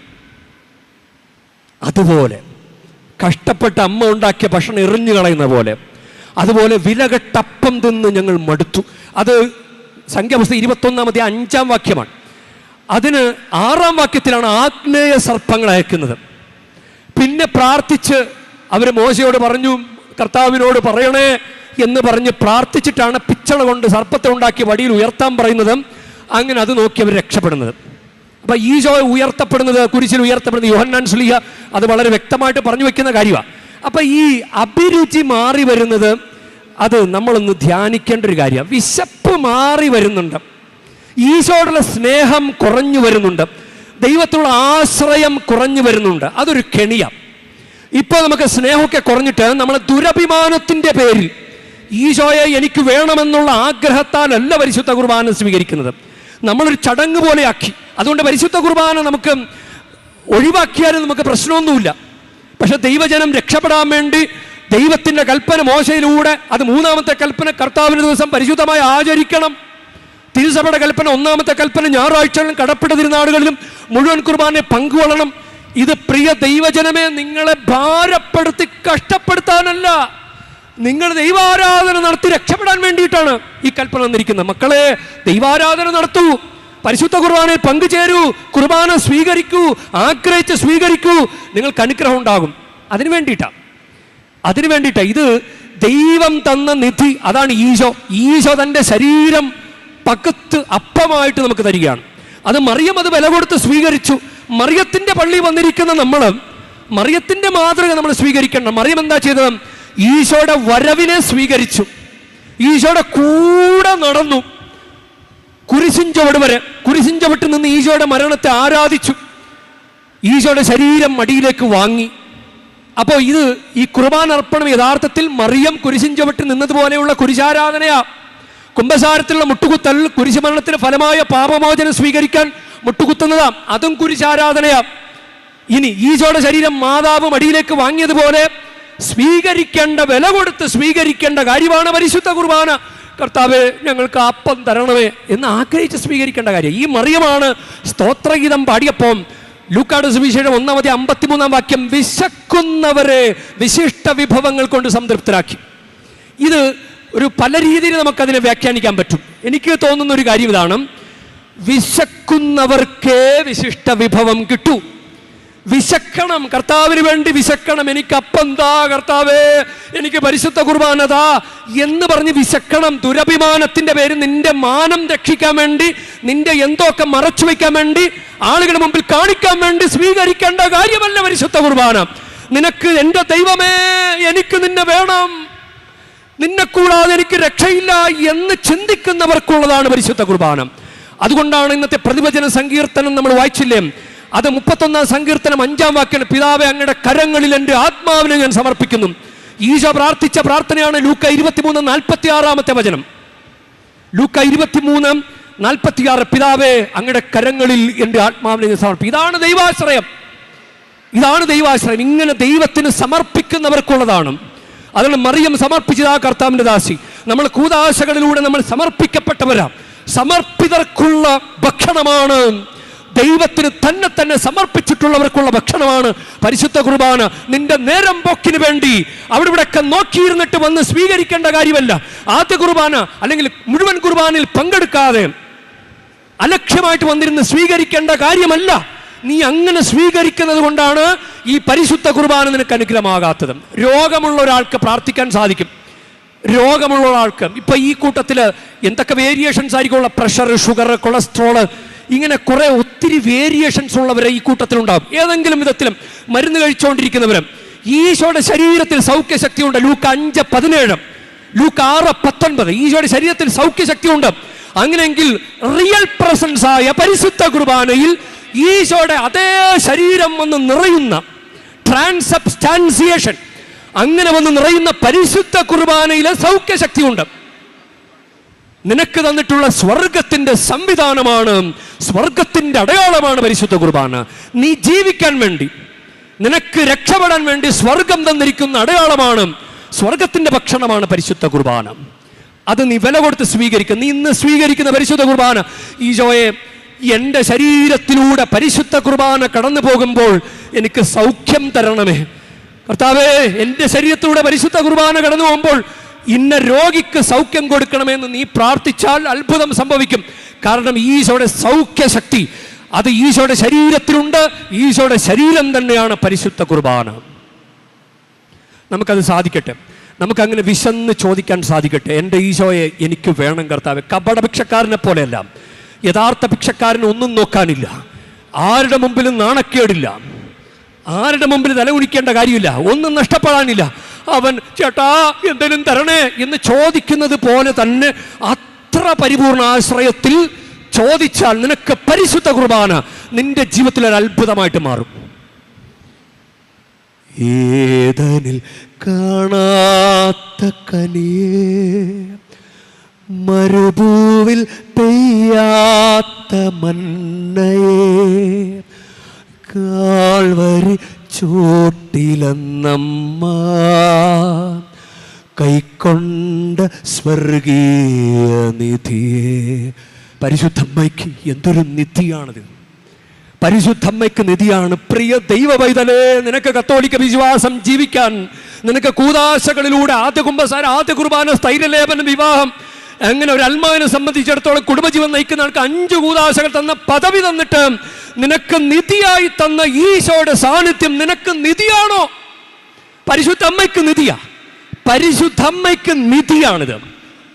അതുപോലെ കഷ്ടപ്പെട്ട അമ്മ ഉണ്ടാക്കിയ ഭക്ഷണം എറിഞ്ഞു കളയുന്ന പോലെ, അതുപോലെ വിലകെട്ടപ്പം തിന്ന് ഞങ്ങൾ മടുത്തു. അത് സംഖ്യാപുസ്തകം 21-ാം അധ്യായം 5-ാം വാക്യമാണ്. അതിന് 6-ാം വാക്യത്തിലാണ് ആഗ്നേയ സർപ്പങ്ങൾ അയക്കുന്നത്. പിന്നെ പ്രാർത്ഥിച്ച് അവർ മോശയോട് പറഞ്ഞു, കർത്താവിനോട് പറയണേ എന്ന് പറഞ്ഞ് പ്രാർത്ഥിച്ചിട്ടാണ് പിച്ചള കൊണ്ട് സർപ്പത്തെ ഉണ്ടാക്കി വടിയിൽ ഉയർത്താൻ പറയുന്നത്. അങ്ങനെ അത് നോക്കി അവർ രക്ഷപ്പെടുന്നത്. അപ്പം ഈശോ ഉയർത്തപ്പെടുന്നത്, കുരിശിൽ ഉയർത്തപ്പെടുന്നത് യോഹന്നാൻ ശ്ലീഹ അത് വളരെ വ്യക്തമായിട്ട് പറഞ്ഞു വെക്കുന്ന കാര്യമാണ്. അപ്പം ഈ അഭിരുചി മാറി വരുന്നത് അത് നമ്മളൊന്ന് ധ്യാനിക്കേണ്ട ഒരു കാര്യമാണ്. വിശപ്പ് മാറി വരുന്നുണ്ട്, ഈശോയോടുള്ള സ്നേഹം കുറഞ്ഞു വരുന്നുണ്ട്, ദൈവത്തിലുള്ള ആശ്രയം കുറഞ്ഞു വരുന്നുണ്ട്. അതൊരു കെണിയാണ്. ഇപ്പോൾ നമുക്ക് സ്നേഹമൊക്കെ കുറഞ്ഞിട്ട് നമ്മൾ ദുരഭിമാനത്തിൻ്റെ പേരിൽ ഈശോയെ എനിക്ക് വേണമെന്നുള്ള ആഗ്രഹത്താലല്ല പരിശുദ്ധ കുർബാന സ്വീകരിക്കുന്നത്. നമ്മളൊരു ചടങ്ങ് പോലെ ആക്കി. അതുകൊണ്ട് പരിശുദ്ധ കുർബാന നമുക്ക് ഒഴിവാക്കിയാലും നമുക്ക് പ്രശ്നമൊന്നുമില്ല. പക്ഷെ ദൈവജനം രക്ഷപ്പെടാൻ വേണ്ടി ദൈവത്തിൻ്റെ കൽപ്പന മോശയിലൂടെ, അത് 3-ാമത്തെ കൽപ്പന കർത്താവിൻ്റെ ദിവസം പരിശുദ്ധമായി ആചരിക്കണം. തിരുസഭയുടെ കൽപ്പന 1-ാമത്തെ കൽപ്പന ഞായറാഴ്ചകളിലും കടപ്പെട്ട തിരുനാടുകളിലും മുഴുവൻ കുർബാനെ പങ്കുകൊള്ളണം. ഇത് പ്രിയ ദൈവജനമേ, നിങ്ങളെ ഭാരപ്പെടുത്തി കഷ്ടപ്പെടുത്താനല്ല, നിങ്ങൾ ദൈവാരാധന നടത്തി രക്ഷപ്പെടാൻ വേണ്ടിയിട്ടാണ് ഈ കൽപ്പന വന്നിരിക്കുന്നത്. മക്കളെ, ദൈവാരാധന നടത്തൂ, പരിശുദ്ധ കുർബാനയിൽ പങ്കുചേരൂ, കുർബാന സ്വീകരിക്കൂ, ആഗ്രഹിച്ച് സ്വീകരിക്കൂ, നിങ്ങൾക്ക് അനുഗ്രഹം ഉണ്ടാകും. അതിനു വേണ്ടിയിട്ടാണ്. ഇത് ദൈവം തന്ന നിധി. അതാണ് ഈശോ. ഈശോ തൻ്റെ ശരീരം പകുത്ത് അപ്പമായിട്ട് നമുക്ക് തരികയാണ്. അത് മറിയം അത് വില കൊടുത്ത് സ്വീകരിച്ചു. മറിയത്തിൻ്റെ പള്ളി വന്നിരിക്കുന്ന നമ്മൾ മറിയത്തിൻ്റെ മാതൃക നമ്മൾ സ്വീകരിക്കണം. മറിയം എന്താ ചെയ്തത്? ഈശോയുടെ വരവിനെ സ്വീകരിച്ചു, ഈശോയുടെ കൂടെ നടന്നു, കുരിശിൻ ചുവട് വരെ, കുരിശിൻ ചുവട്ട് നിന്ന് ഈശോയുടെ മരണത്തെ ആരാധിച്ചു, ഈശോയുടെ ശരീരം മടിയിലേക്ക് വാങ്ങി. അപ്പോൾ ഈ കുർബാന അർപ്പണം യഥാർത്ഥത്തിൽ മറിയം കുരിശിൻ ചുവട്ട് നിന്നതുപോലെയുള്ള കുരിശാരാധനയാ. കുംഭസാരത്തിലുള്ള മുട്ടുകുത്തൽ കുരിശുമരണത്തിന് ഫലമായ പാപമോചനം സ്വീകരിക്കാൻ മുട്ടുകുത്തുന്നതാ, അതും കുരിശാരാധനയാ. ഇനി ഈശോയുടെ ശരീരം മാതാവ് മടിയിലേക്ക് വാങ്ങിയതുപോലെ സ്വീകരിക്കേണ്ട, വില കൊടുത്ത് സ്വീകരിക്കേണ്ട കാര്യമാണ് പരിശുദ്ധ കുർബാന. കർത്താവേ, ഞങ്ങൾക്ക് അപ്പം തരണമേ എന്ന് ആഗ്രഹിച്ച് സ്വീകരിക്കേണ്ട കാര്യം. ഈ മറിയമാണ് സ്തോത്രഗീതം പാടിയപ്പോൾ ലൂക്കായുടെ സുവിശേഷം 1:53 വിശക്കുന്നവരെ വിശിഷ്ട വിഭവങ്ങൾ കൊണ്ട് സംതൃപ്തരാക്കി. ഇത് ഒരു പല രീതിയിൽ നമുക്കതിനെ വ്യാഖ്യാനിക്കാൻ പറ്റും. എനിക്ക് തോന്നുന്ന ഒരു കാര്യം ഇതാണ്: വിശക്കുന്നവർക്കേ വിശിഷ്ട വിഭവം കിട്ടൂ. വിശക്കണം, കർത്താവിന് വേണ്ടി വിശക്കണം. എനിക്ക് അപ്പം താ കർത്താവേ, എനിക്ക് പരിശുദ്ധ കുർബാന താ എന്ന് പറഞ്ഞ് വിശക്കണം. ദുരഭിമാനത്തിന്റെ പേര് നിന്റെ മാനം രക്ഷിക്കാൻ വേണ്ടി, നിന്റെ എന്തൊക്കെ മറച്ചു വയ്ക്കാൻ വേണ്ടി, ആളുകളുടെ മുമ്പിൽ കാണിക്കാൻ വേണ്ടി സ്വീകരിക്കേണ്ട കാര്യമല്ല പരിശുദ്ധ കുർബാന. നിനക്ക്, എൻ്റെ ദൈവമേ, എനിക്ക് നിന്നെ വേണം, നിന്നെ കൂടാതെ എനിക്ക് രക്ഷയില്ല എന്ന് ചിന്തിക്കുന്നവർക്കുള്ളതാണ് പരിശുദ്ധ കുർബാന. അതുകൊണ്ടാണ് ഇന്നത്തെ പ്രതിവചന സങ്കീർത്തനം നമ്മൾ വായിച്ചില്ലേ, അത് 31 സങ്കീർത്തനം 5 വാക്യം, പിതാവേ, അങ്ങയുടെ കരങ്ങളിൽ എൻ്റെ ആത്മാവിനെ ഞാൻ സമർപ്പിക്കുന്നു. ഈശോ പ്രാർത്ഥിച്ച പ്രാർത്ഥനയാണ് ലൂക്ക 23:46 വചനം. ലൂക്ക 23:46, പിതാവേ, അങ്ങയുടെ കരങ്ങളിൽ എൻ്റെ ആത്മാവിനെ ഞാൻ സമർപ്പിക്കും. ഇതാണ് ദൈവാശ്രയം, ഇതാണ് ദൈവാശ്രയം. ഇങ്ങനെ ദൈവത്തിന് സമർപ്പിക്കുന്നവർക്കുള്ളതാണ്. അതാണ് മറിയം സമർപ്പിച്ചതാ കർത്താവിൻ്റെ ദാസി. നമ്മൾ കൂദാശകളിലൂടെ നമ്മൾ സമർപ്പിക്കപ്പെട്ടവരാ. സമർപ്പിതർക്കുള്ള ഭക്ഷണമാണ്, ദൈവത്തിന് തന്നെ സമർപ്പിച്ചിട്ടുള്ളവർക്കുള്ള ഭക്ഷണമാണ് പരിശുദ്ധ കുർബാന. നിന്റെ നേരം പോക്കിന് വേണ്ടി അവിടെ ഇവിടെയൊക്കെ നോക്കിയിരുന്നിട്ട് വന്ന് സ്വീകരിക്കേണ്ട കാര്യമല്ല. ആദ്യ കുർബാന അല്ലെങ്കിൽ മുഴുവൻ കുർബാനയിൽ പങ്കെടുക്കാതെ അലക്ഷ്യമായിട്ട് വന്നിരുന്ന് സ്വീകരിക്കേണ്ട കാര്യമല്ല. നീ അങ്ങനെ സ്വീകരിക്കുന്നത് കൊണ്ടാണ് ഈ പരിശുദ്ധ കുർബാന നിനക്ക് അനുഗ്രഹമാകാത്തത്. രോഗമുള്ള ഒരാൾക്ക് പ്രാർത്ഥിക്കാൻ സാധിക്കും. രോഗമുള്ള ഒരാൾക്ക് ഇപ്പൊ ഈ കൂട്ടത്തിൽ എന്തൊക്കെ വേരിയേഷൻസ് ആയിരിക്കുള്ള, പ്രഷർ, ഷുഗർ, കൊളസ്ട്രോള്, ഇങ്ങനെ കുറെ ഒത്തിരി വേരിയേഷൻസ് ഉള്ളവരെ ഈ കൂട്ടത്തിലുണ്ടാകും. ഏതെങ്കിലും വിധത്തിലും മരുന്ന് കഴിച്ചുകൊണ്ടിരിക്കുന്നവരും. ഈശോയുടെ ശരീരത്തിൽ സൗഖ്യശക്തിയുണ്ട്. ലൂക്ക 5:17, ലൂക്ക 6:19. ഈശോയുടെ ശരീരത്തിൽ സൗഖ്യശക്തിയുണ്ട്. അങ്ങനെയെങ്കിൽ റിയൽ പ്രസൻസ് ആയ പരിശുദ്ധ കുർബാനയിൽ ഈശോയുടെ അതേ ശരീരം വന്ന് നിറയുന്ന ട്രാൻസബ്സ്റ്റാൻസിയേഷൻ, അങ്ങനെ വന്ന് നിറയുന്ന പരിശുദ്ധ കുർബാനയിലെ സൗഖ്യശക്തിയുണ്ട്. നിനക്ക് തന്നിട്ടുള്ള സ്വർഗത്തിന്റെ സംവിധാനമാണ്, സ്വർഗത്തിന്റെ അടയാളമാണ് പരിശുദ്ധ കുർബാന. നീ ജീവിക്കാൻ വേണ്ടി, നിനക്ക് രക്ഷപ്പെടാൻ വേണ്ടി സ്വർഗം തന്നിരിക്കുന്ന അടയാളമാണ്, സ്വർഗത്തിന്റെ ഭക്ഷണമാണ് പരിശുദ്ധ കുർബാന. അത് നീ വില കൊടുത്ത് സ്വീകരിക്കുക. നീ ഇന്ന് സ്വീകരിക്കുന്ന പരിശുദ്ധ കുർബാന, ഈശോയെ, എൻ്റെ ശരീരത്തിലൂടെ പരിശുദ്ധ കുർബാന കടന്നു പോകുമ്പോൾ എനിക്ക് സൗഖ്യം തരണമേ കർത്താവേ. എൻ്റെ ശരീരത്തിലൂടെ പരിശുദ്ധ കുർബാന കടന്നു പോകുമ്പോൾ ഇന്ന രോഗിക്ക് സൗഖ്യം കൊടുക്കണമെന്ന് നീ പ്രാർത്ഥിച്ചാൽ അത്ഭുതം സംഭവിക്കും. കാരണം ഈശോയുടെ സൗഖ്യശക്തി അത് ഈശോയുടെ ശരീരത്തിലുണ്ട്. ഈശോയുടെ ശരീരം തന്നെയാണ് പരിശുദ്ധ കുർബാന. നമുക്കത് സാധിക്കട്ടെ. നമുക്കങ്ങനെ വിശന്ന് ചോദിക്കാൻ സാധിക്കട്ടെ, എൻ്റെ ഈശോയെ എനിക്ക് വേണം കർത്താവേ. കപട ഭിക്ഷക്കാരനെ പോലെയല്ല, യഥാർത്ഥ ഭിക്ഷക്കാരന് ഒന്നും നോക്കാനില്ല, ആരുടെ മുമ്പിലും നാണക്കേടില്ല, ആരുടെ മുമ്പിൽ തലകുനിക്കേണ്ട കാര്യമില്ല, ഒന്നും നഷ്ടപ്പെടാനില്ല. അവൻ ചേട്ടാ എന്തെങ്കിലും തരണേ എന്ന് ചോദിക്കുന്നത് പോലെ തന്നെ അത്ര പരിപൂർണ ആശ്രയത്തിൽ ചോദിച്ചാൽ നിനക്ക് പരിശുദ്ധ കുർബാന നിന്റെ ജീവിതത്തിൽ ഒരു അത്ഭുതമായിട്ട് മാറും. ഏതനിൽ കാണാത്ത കനിയേ, മരുഭൂവിൽ പെയ്യാത്ത മന്നയേ, കാൽവരി ചോട്ടിലെന്നമ്മ കൈക്കൊണ്ട സ്വർഗീയ നിധിയെ. പരിശുദ്ധമ്മയ്ക്ക് എന്തൊരു നിധിയാണത്! പരിശുദ്ധമ്മയ്ക്ക് നിധിയാണ്. പ്രിയ ദൈവ പൈതലേ, നിനക്ക് കത്തോലിക്ക വിശ്വാസം ജീവിക്കാൻ, നിനക്ക് കൂദാശകളിലൂടെ ആദ്യ കുമ്പസാര, ആദ്യ കുർബാന, സ്ഥൈര്യലേപനം, വിവാഹം, അങ്ങനെ ഒരു അൽമാവിനെ സംബന്ധിച്ചിടത്തോളം കുടുംബജീവൻ നയിക്കുന്ന ആൾക്ക് 5 കൂദാശകൾ തന്ന പദവി തന്നിട്ട് നിനക്ക് നിധിയായി തന്ന ഈശോയുടെ സാന്നിധ്യം നിനക്ക് നിധിയാണോ? പരിശുദ്ധ അമ്മയ്ക്ക് നിധിയാ. പരിശുദ്ധ അമ്മയ്ക്ക് നിധിയാണിത്.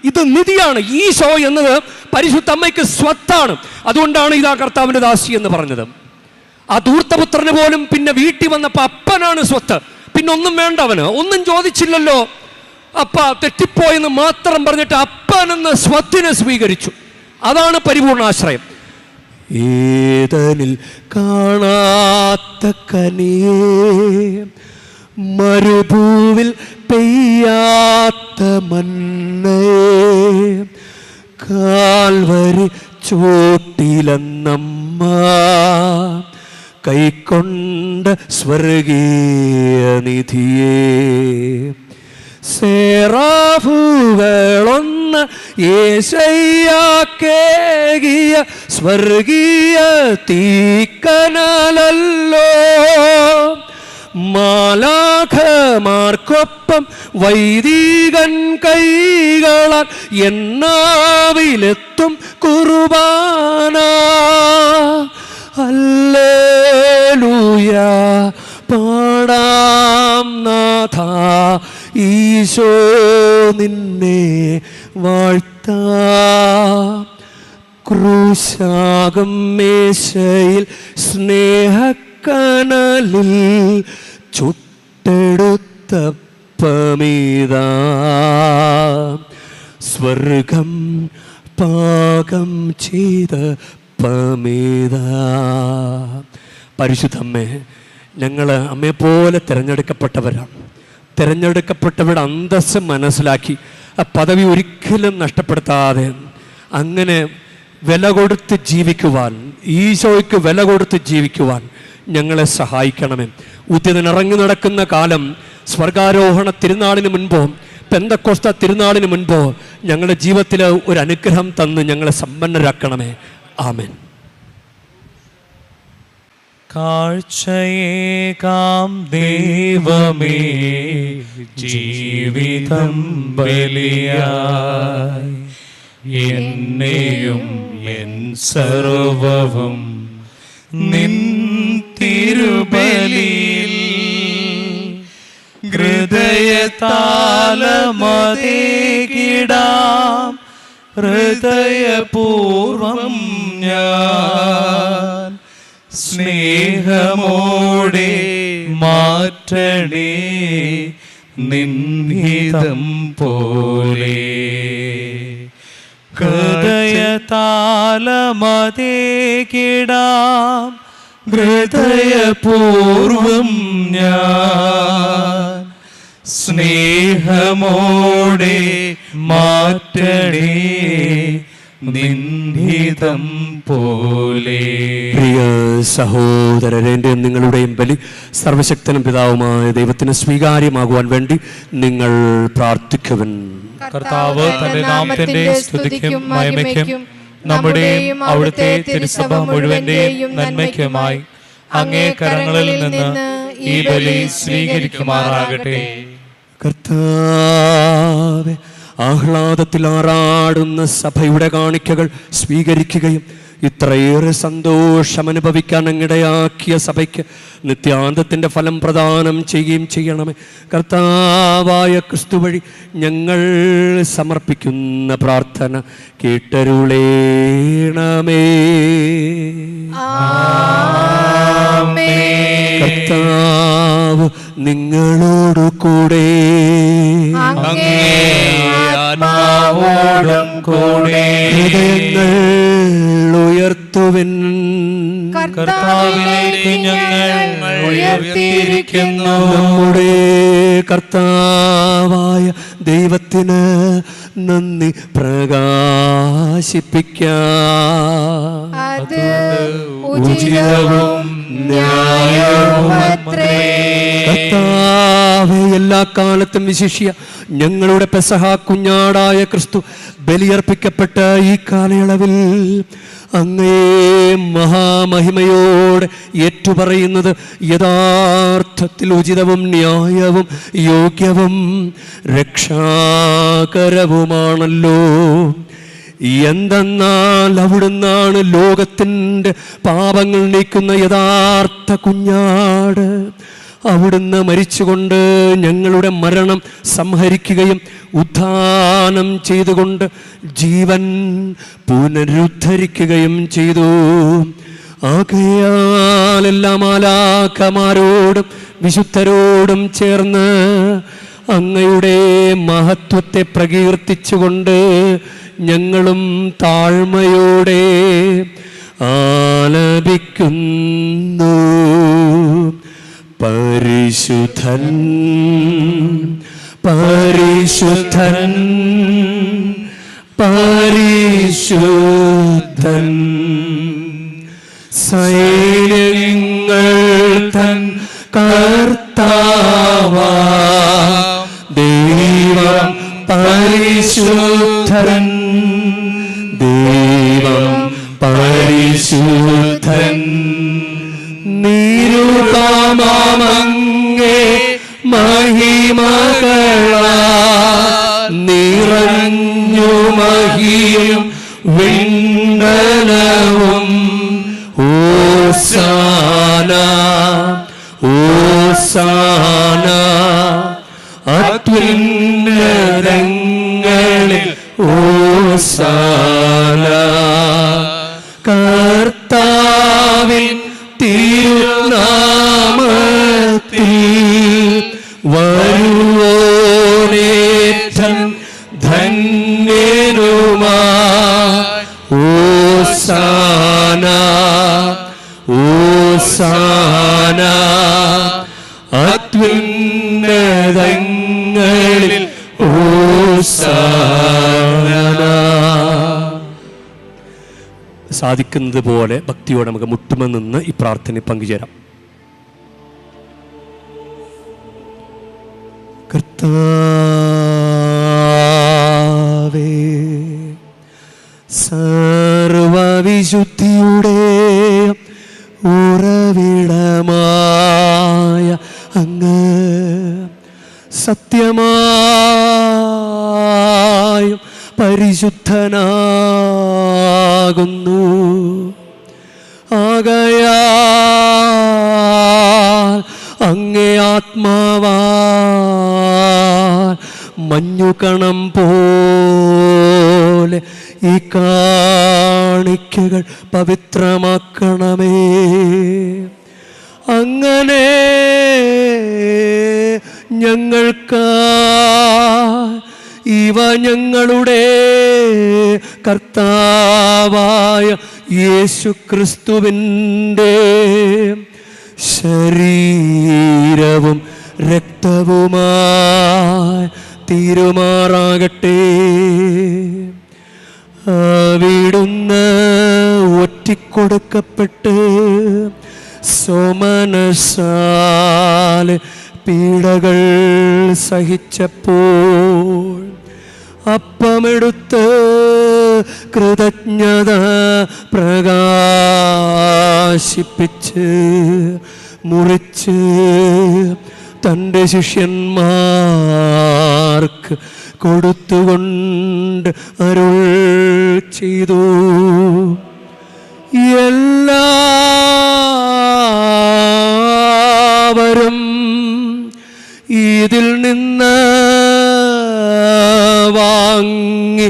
ഇത് നിധിയാണ്. ഈശോ എന്നത് പരിശുദ്ധ അമ്മയ്ക്ക് സ്വത്താണ്. അതുകൊണ്ടാണ് ഇതാ കർത്താവിൻ്റെ ദാസി എന്ന് പറഞ്ഞത്. ആ ധൂർത്തപുത്രന് പോലും പിന്നെ വീട്ടിൽ വന്നപ്പോൾ അപ്പനാണ് സ്വത്ത്. പിന്നെ ഒന്നും വേണ്ട, അവന് ഒന്നും ചോദിച്ചില്ലല്ലോ. അപ്പ തെറ്റിപ്പോയെന്ന് മാത്രം പറഞ്ഞിട്ട് അപ്പൻ എന്ന സ്വത്തിനെ സ്വീകരിച്ചു. അതാണ് പരിപൂർണാശ്രയം. ഏതനിൽ കാണാത്ത കനിയേ, മരുഭൂവിൽ പെയ്യാത്ത മന്നയേ, കാൽവരി ചോട്ടിലെന്നമ്മ കൈക്കൊണ്ട സ്വർഗീയ നിധിയേ. സെറാഫുകളൊന്ന് യേശയ്യാക്കേകിയ സ്വർഗീയ തീക്കനലല്ലോ. മാലാഖമാർക്കൊപ്പം വൈദികൻ കൈകളാൽ എന്നാവിലെത്തും കുർബാന. ഹല്ലേലൂയ പാടാം നാഥ, ഈശോ നിന്നെ വാഴ്ത്താം. ക്രൂശാകും മേശയിൽ സ്നേഹക്കനലിൽ ചുട്ടെടുത്തപ്പമീതാ, സ്വർഗം പാകം ചെയ്ത പമീതാ. പരിശുദ്ധമ്മേ, ഞങ്ങൾ അമ്മയെപ്പോലെ തിരഞ്ഞെടുക്കപ്പെട്ടവരാണ്. തിരഞ്ഞെടുക്കപ്പെട്ടവരുടെ അന്തസ്സ് മനസ്സിലാക്കി ആ പദവി ഒരിക്കലും നഷ്ടപ്പെടുത്താതെ അങ്ങനെ വില കൊടുത്ത് ജീവിക്കുവാൻ, ഈശോയ്ക്ക് വില കൊടുത്ത് ജീവിക്കുവാൻ ഞങ്ങളെ സഹായിക്കണമേ. ഉദ്യതൻ ഇറങ്ങി നടക്കുന്ന കാലം സ്വർഗാരോഹണ തിരുനാളിന് മുൻപോ പെന്തക്കോസ്ത തിരുനാളിന് മുൻപോ ഞങ്ങളുടെ ജീവിതത്തിൽ ഒരു അനുഗ്രഹം തന്ന് ഞങ്ങളെ സമ്പന്നരാക്കണമേ. ആമേൻ. കാഴ്ചയേകാം ദൈവമേ ജീവിതം ബലിയായി, എന്നെയും എൻ സർവവും നിൻ തിരുബലിയിൽ ഹൃദയതാളമതേകിടാം ഹൃദയപൂർവം ഞാൻ. സ്നേഹമോടെ മാറ്റണേ നിൻഹിതം പോലെ. ഹൃദയതാളമതേകിടാം ഹൃദയപൂർവം ഞാൻ. സ്നേഹമോടെ മാറ്റണേ നിൻഹിതം പോലെ. പ്രിയ സഹോദരന്റെയും നിങ്ങളുടെയും ബലി സർവശക്തനും പിതാവുമായ ദൈവത്തിന് സ്വീകാര്യമാകുവാൻ വേണ്ടി നിങ്ങൾ പ്രാർത്ഥിക്കുവൻ. കർത്താവ് തന്റെ നാമത്തിന്റെ സ്തുതിക്കും മഹിമയ്ക്കും നമ്മുടെയും അവിടുത്തെ തിരുസഭ മുഴുവന്റെയും നന്മയ്ക്കുമായി അങ്ങേ കരങ്ങളിൽ നിന്ന് ഈ ബലി സ്വീകരിക്കുമാറാകട്ടെ. കർത്താവേ, ആഹ്ലാദത്തിൽ ആറാടുന്ന സഭയുടെ കാണിക്കകൾ സ്വീകരിക്കുകയും ഇത്രയേറെ സന്തോഷം അനുഭവിക്കാൻ അങ്ങിടയാക്കിയ സഭയ്ക്ക് നിത്യാന്തത്തിൻ്റെ ഫലം പ്രദാനം ചെയ്യുകയും ചെയ്യണമേ. കർത്താവായ ക്രിസ്തു വഴി ഞങ്ങൾ സമർപ്പിക്കുന്ന പ്രാർത്ഥന കേട്ടരുളേണമേ. കർത്താവ് നിങ്ങളോടു കൂടെ, ഹൃദയങ്ങൾ ഉയർത്തുവിൻ. കർത്താവിലേക്ക് ഞങ്ങൾ ഉയർത്തിയിരിക്കുന്നു. നമ്മുടെ കർത്താവായ ദൈവത്തിന് നന്ദി പ്രകാശിപ്പിക്കാം. അത് ഉചിതവും ന്യായവുമത്രേ. കർത്താവേ, എല്ലാ കാലത്തും വിശിഷ്യ ഞങ്ങളുടെ പെസഹ കുഞ്ഞാടായ ക്രിസ്തു ബലിയർപ്പിക്കപ്പെട്ട ഈ കാലയളവിൽ അങ്ങേ മഹാമഹിമയോടെ ഏറ്റുപറയുന്നത് യഥാർത്ഥത്തിൽ ഉചിതവും ന്യായവും യോഗ്യവും രക്ഷാകരവുമാണല്ലോ. എന്തെന്നാൽ അവിടുന്നാണ് ലോകത്തിൻ്റെ പാപങ്ങൾ നീക്കുന്ന യഥാർത്ഥ കുഞ്ഞാട്. അവിടുന്ന് മരിച്ചുകൊണ്ട് ഞങ്ങളുടെ മരണം സംഹരിക്കുകയും ഉത്ഥാനം ചെയ്തുകൊണ്ട് ജീവൻ പുനരുദ്ധരിക്കുകയും ചെയ്തു. ആകയാൽ എല്ലാ മാലാഖമാരോടും വിശുദ്ധരോടും ചേർന്ന് അങ്ങയുടെ മഹത്വത്തെ പ്രകീർത്തിച്ചുകൊണ്ട് ഞങ്ങളും താഴ്മയോടെ ആലപിക്കുന്നു. പരിശുദ്ധൻ പരിശുദ്ധൻ പരിശുദ്ധൻ, സൈന്യങ്ങൾ കർത്താവാം ദൈവം പരിശുദ്ധൻ, ദൈവം പരിശുദ്ധൻ. നിരുപമങ്ങേ മഹിമകളാ നിറഞ്ഞു മഹിയും വിണ്ടലവും. ഓസാന ഓസാന അത്യുന്നതങ്ങളിൽ ഓസാന. കർത്താവിൻ തിരുനാമത്തിൽ വരുവോനേറ്റം ധന്യനുമായി. ഓസാന ഓസാന അത്യുന്നതങ്ങളിൽ ഓസാന. സാധിക്കുന്നത് പോലെ ഭക്തിയോടെ നമുക്ക് മുട്ടുമ നിന്ന് ഈ പ്രാർത്ഥനയിൽ പങ്കുചേരാം. കർത്താവേ, സർവവിശുദ്ധിയുടെ ഉറവിടമായ അങ്ങ് സത്യമായും പരിശുദ്ധനാകുന്നു. ആകയാൽ അങ്ങേ ആത്മാവാൽ മഞ്ഞുകണം പോലെ ഈ കാണിക്കകൾ പവിത്രമാക്കണമേ. അങ്ങനെ ഞങ്ങൾക്ക് ഇവ ഞങ്ങളുടെ കർത്താവായ യേശുക്രിസ്തുവിൻ്റെ ശരീരവും രക്തവുമായി തീരുമാറാകട്ടെ. അവിടുന്ന് ഒറ്റിക്കൊടുക്കപ്പെട്ട് സോമനസാൽ പീഡകൾ സഹിച്ചപ്പോൾ അപ്പമെടുത്ത് കൃതജ്ഞത പ്രകാശിപ്പിച്ച് മുറിച്ച് തൻ്റെ ശിഷ്യന്മാർക്ക് കൊടുത്തുകൊണ്ട് അരുൾ ചെയ്തു. എല്ലാവരും ഇതിൽ നിന്ന് വാങ്ങി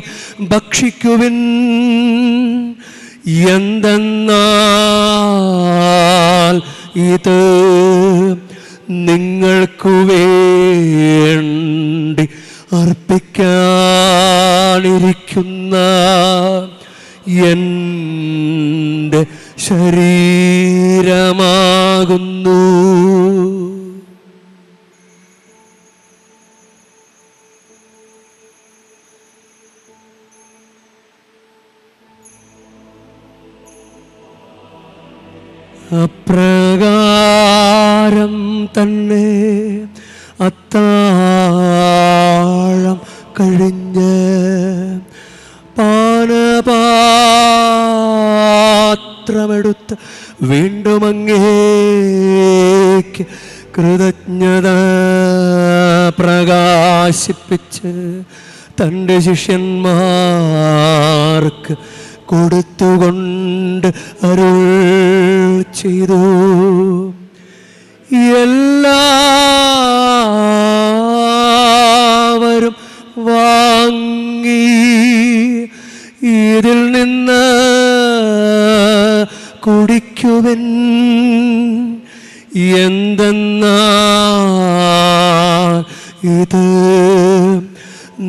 ഭക്ഷിക്കുവിൻ. എന്തെന്നാൽ ഇത് നിങ്ങൾക്കു വേണ്ടി അർപ്പിക്കാനിരിക്കുന്ന എൻ്റെ ശരീരമാകുന്നു. അപ്രകാരം തന്നെ അത്താഴം കഴിഞ്ഞ് പാനപാത്രമെടുത്ത് വീണ്ടും അങ്ങേക്ക് കൃതജ്ഞത പ്രകാശിപ്പിച്ച് തൻ്റെ ശിഷ്യന്മാർക്ക് കൊടുത്തുകൊണ്ട് അരുൾ ചെയ്തു. എല്ലാവരും വാങ്ങി ഇതിൽ നിന്ന് കുടിക്കുവിൻ. എന്തെന്നാൽ ഇത്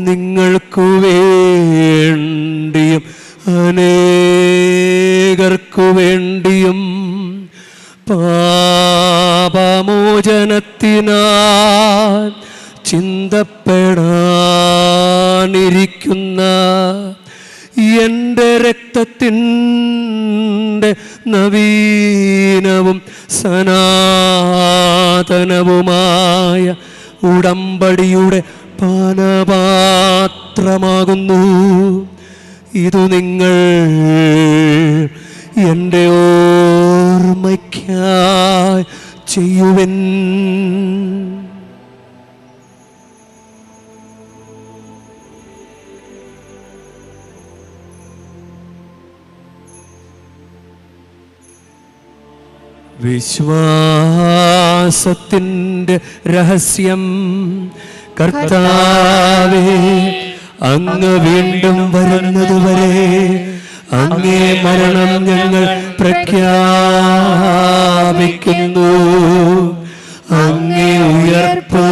നിങ്ങൾക്കു വേണ്ടിയും അനേകർക്കു വേണ്ടിയും പാപമോചനത്തിനാൽ ചിന്തപ്പെടാനിരിക്കുന്ന എൻ്റെ രക്തത്തിൻ്റെ നവീനവും സനാതനവുമായ ഉടമ്പടിയുടെ പാനപാത്രമാകുന്നു. ഇതു നിങ്ങൾ എൻ്റെ ഓർമ്മയ്ക്കായി ചെയ്യുവൻ. വിശ്വാസത്തിൻ്റെ രഹസ്യം. കർത്താവേ, അങ്ങ് വീണ്ടും വരുന്നതുവരെ അങ്ങേ മരണം ഞങ്ങൾ പ്രഖ്യാപിക്കുന്നു. അങ്ങേ ഉയർപ്പ്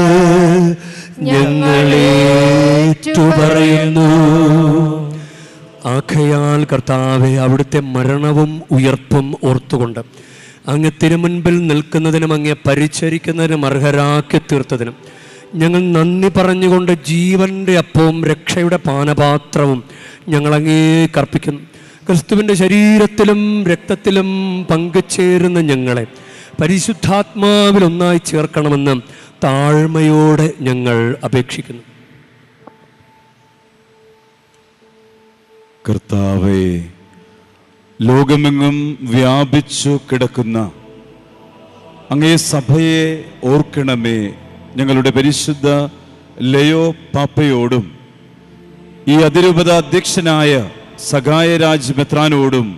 ഞങ്ങളേറ്റുപറയുന്നു. ആഖയാൽ കർത്താവേ, അവിടുത്തെ മരണവും ഉയർപ്പും ഓർത്തുകൊണ്ട് അങ്ങ് തിരുമുൻപിൽ നിൽക്കുന്നതിനും അങ്ങേ പരിചരിക്കുന്നതിനും അർഹരാക്കി തീർത്തതിനും ഞങ്ങൾ നന്ദി പറഞ്ഞുകൊണ്ട് ജീവൻ്റെ അപ്പവും രക്ഷയുടെ പാനപാത്രവും ഞങ്ങൾ അങ്ങേക്ക് അർപ്പിക്കുന്നു. ക്രിസ്തുവിൻ്റെ ശരീരത്തിലും രക്തത്തിലും പങ്കുചേരുന്ന ഞങ്ങളെ പരിശുദ്ധാത്മാവിൽ ഒന്നായി ചേർക്കണമെന്ന് താഴ്മയോടെ ഞങ്ങൾ അപേക്ഷിക്കുന്നു. കർത്താവേ, ലോകമെങ്ങും വ്യാപിച്ചു കിടക്കുന്ന അങ്ങേ സഭയെ ഓർക്കണമേ. ഞങ്ങളുടെ പരിശുദ്ധ ലയോ പാപ്പയോടും ഈ അതിരൂപത അധ്യക്ഷനായ സഖായരാജ് മെത്രാനോടും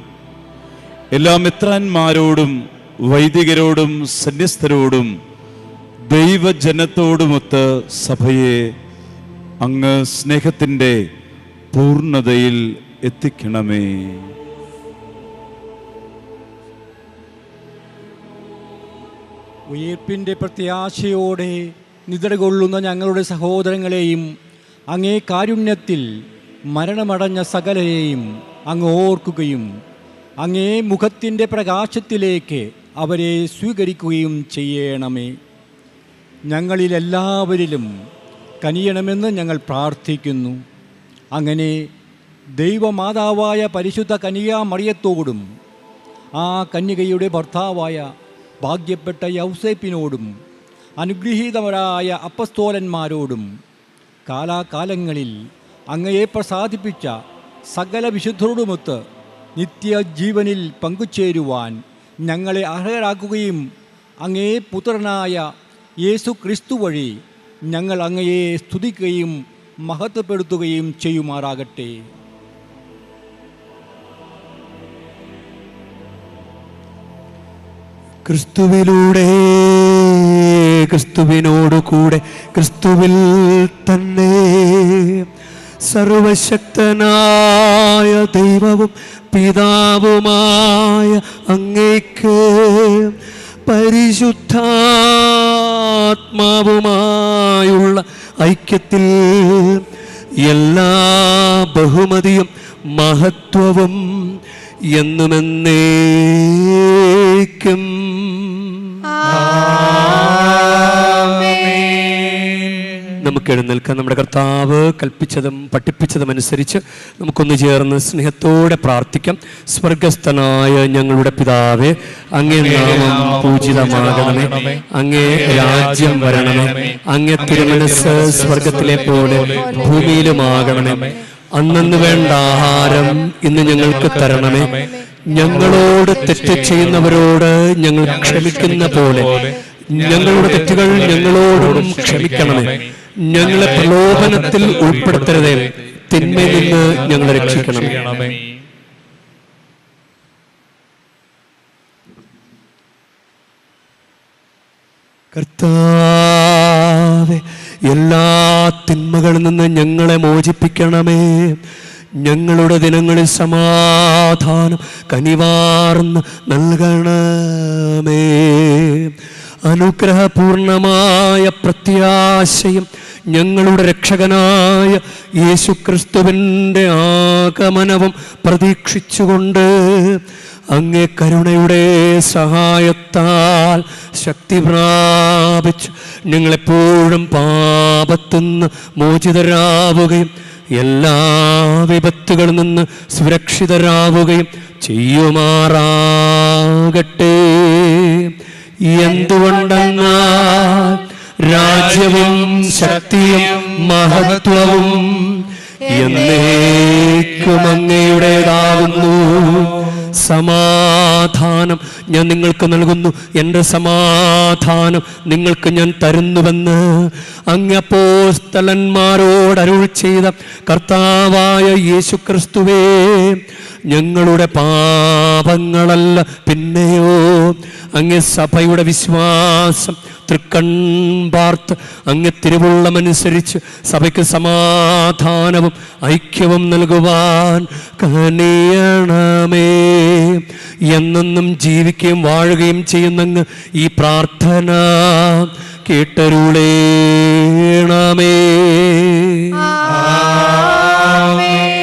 എല്ലാ മെത്രാന്മാരോടും വൈദികരോടും സന്യസ്തരോടും ദൈവജനത്തോടുമൊത്ത് സഭയെ അങ്ങ് സ്നേഹത്തിൻ്റെ പൂർണ്ണതയിൽ എത്തിക്കണമേ. ഉയിർപ്പിൻ്റെ പ്രത്യാശയോടെ നിദ്രകൊള്ളുന്ന ഞങ്ങളുടെ സഹോദരങ്ങളെയും അങ്ങേ കാരുണ്യത്തിൽ മരണമടഞ്ഞ സകലരെയും അങ്ങ് ഓർക്കുകയും അങ്ങേ മുഖത്തിൻ്റെ പ്രകാശത്തിലേക്ക് അവരെ സ്വീകരിക്കുകയും ചെയ്യണമേ. ഞങ്ങളിലെല്ലാവരിലും കനിയണമെന്ന് ഞങ്ങൾ പ്രാർത്ഥിക്കുന്നു. അങ്ങനെ ദൈവമാതാവായ പരിശുദ്ധ കന്യകാമറിയത്തോടും ആ കന്യകയുടെ ഭർത്താവായ ഭാഗ്യപ്പെട്ട യൗസേപ്പിനോടും അനുഗ്രഹീതവരായ അപ്പസ്തോലന്മാരോടും കാലാകാലങ്ങളിൽ അങ്ങയെ പ്രസാദിപ്പിച്ച സകല വിശുദ്ധരോടുമൊത്ത് നിത്യജീവനിൽ പങ്കുചേരുവാൻ ഞങ്ങളെ അർഹരാക്കുകയും അങ്ങേ പുത്രനായ യേശു ക്രിസ്തു വഴി ഞങ്ങൾ അങ്ങയെ സ്തുതിക്കുകയും മഹത്വപ്പെടുത്തുകയും ചെയ്യുമാറാകട്ടെ. ക്രിസ്തുവിലൂടെ, ക്രിസ്തുവിനോടുകൂടെ, ക്രിസ്തുവിൽ തന്നെ സർവശക്തനായ ദൈവവും പിതാവുമായ അങ്ങേക്ക് പരിശുദ്ധാത്മാവുമായുള്ള ഐക്യത്തിൽ എല്ലാ ബഹുമതിയും മഹത്വവും എന്നുമെന്നേക്കും നമുക്ക് എഴുന്നേൽക്കാം. നമ്മുടെ കർത്താവ് കൽപ്പിച്ചതും പഠിപ്പിച്ചതും അനുസരിച്ച് നമുക്കൊന്ന് ചേർന്ന് സ്നേഹത്തോടെ പ്രാർത്ഥിക്കാം. സ്വർഗസ്ഥനായ ഞങ്ങളുടെ പിതാവേ, അങ്ങേ നാമം പൂജിതമാകണമേ, അങ്ങേ രാജ്യം വരണമേ, അങ്ങേ തിരുമനസ്സ് സ്വർഗത്തിലെ പോലെ ഭൂമിയിലുമാകണമേ. അന്നന്ന് വേണ്ട ആഹാരം ഇന്ന് ഞങ്ങൾക്ക് തരണമേ. ഞങ്ങളോട് തെറ്റ് ചെയ്യുന്നവരോട് ഞങ്ങൾ ക്ഷമിക്കുന്ന പോലെ ഞങ്ങളുടെ തെറ്റുകൾ ഞങ്ങളോടും ക്ഷമിക്കണമേ. ഞങ്ങളെ പ്രലോഭനത്തിൽ ഉൾപ്പെടുത്തരുതേ, തിന്മയിൽ നിന്ന് ഞങ്ങളെ രക്ഷിക്കണമേ. കർത്താവേ, എല്ലാ തിന്മകളിൽ നിന്ന് ഞങ്ങളെ മോചിപ്പിക്കണമേ. ഞങ്ങളുടെ ദിനങ്ങളിൽ സമാധാനം കനിവാർന്ന് നൽകണമേ. അനുഗ്രഹപൂർണമായ പ്രത്യാശയും ഞങ്ങളുടെ രക്ഷകനായ യേശുക്രിസ്തുവിൻ്റെ ആഗമനവും പ്രതീക്ഷിച്ചുകൊണ്ട് അങ്ങേ കരുണയുടെ സഹായത്താൽ ശക്തി പ്രാപിച്ച് ഞങ്ങളെപ്പോഴും പാപത്തുനിന്ന് മോചിതരാവുകയും എല്ലാ വിപത്തുകളിൽ നിന്ന് സുരക്ഷിതരാവുകയും ചെയ്യുമാറാകട്ടെ. എന്തുകൊണ്ടെന്നാൽ രാജ്യവും ശക്തിയും മഹത്വവും എന്നേക്കും അങ്ങയുടേതാകുന്നു. സമാധാനം ഞാൻ നിങ്ങൾക്ക് നൽകുന്നു, എൻ്റെ സമാധാനം നിങ്ങൾക്ക് ഞാൻ തരുന്നുവെന്ന് അങ്ങ് അപ്പോസ്തലന്മാരോട് അരുൾ ചെയ്ത കർത്താവായ യേശുക്രിസ്തുവേ, ഞങ്ങളുടെ പാപങ്ങളല്ല പിന്നെയോ അങ്ങേ സഭയുടെ വിശ്വാസം തൃക്കൺപാർത്ത് അങ്ങ് തിരുവുള്ളമനുസരിച്ച് സഭയ്ക്ക് സമാധാനവും ഐക്യവും നൽകുവാൻ കനിയണമേ. എന്നെന്നും ജീവിക്കുകയും വാഴുകയും ചെയ്യുന്നങ്ങ് ഈ പ്രാർത്ഥന കേട്ടരുളേണമേ.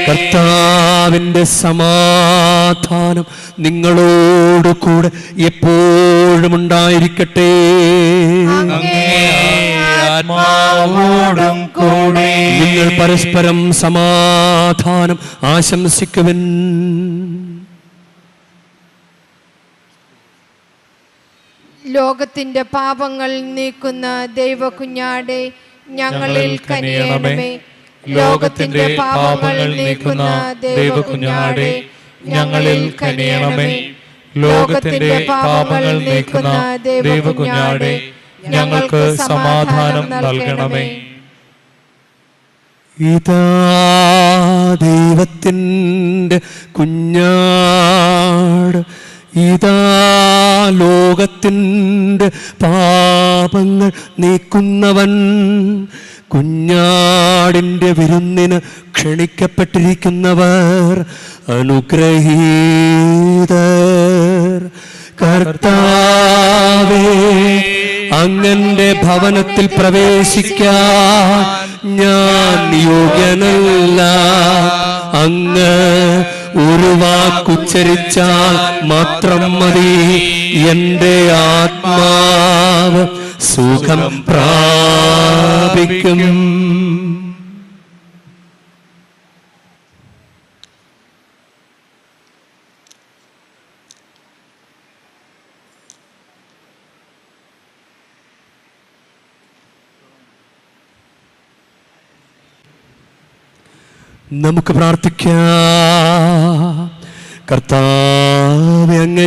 കർത്താവിൻ്റെ സമാധാനം നിങ്ങളോട് കൂടെ എപ്പോഴും ഉണ്ടായിരിക്കട്ടെ. നിങ്ങൾ പരസ്പരം സമാധാനം ആശംസിക്കുവിൻ. ലോകത്തിന്റെ പാപങ്ങൾ നീക്കുന്ന ദൈവകുഞ്ഞാടെ ഞങ്ങളിൽ കനിയണമേ. ലോകത്തിന്റെ പാപങ്ങൾ നീക്കുന്ന ദൈവകുഞ്ഞാടെ ഞങ്ങളിൽ കനിയണമേ. ലോകത്തിന്റെ പാപങ്ങൾ നീക്കുന്ന ദൈവകുഞ്ഞാടെ ഞങ്ങൾക്ക് സമാധാനം നൽകണമേ. ഇതാ ദൈവത്തിൻ്റെ കുഞ്ഞാട്, ഇതാ ലോകത്തിൻ്റെ പാപങ്ങൾ നീക്കുന്നവൻ. കുഞ്ഞാടിൻ്റെ വിരുന്നിന് ക്ഷണിക്കപ്പെട്ടിരിക്കുന്നവർ അനുഗ്രഹീതർ. കർത്താവേ, അങ്ങന്റെ ഭവനത്തിൽ പ്രവേശിക്കാൻ ഞാൻ യോഗ്യനല്ല. അങ്ങ് ഒരു വാക്കുച്ചരിച്ചാൽ മാത്രം മതി, എൻ്റെ ആത്മാവ് സുഖം പ്രാപിക്കും. നമുക്ക് പ്രാർത്ഥിക്കാം. കർത്താവേ, അങ്ങ്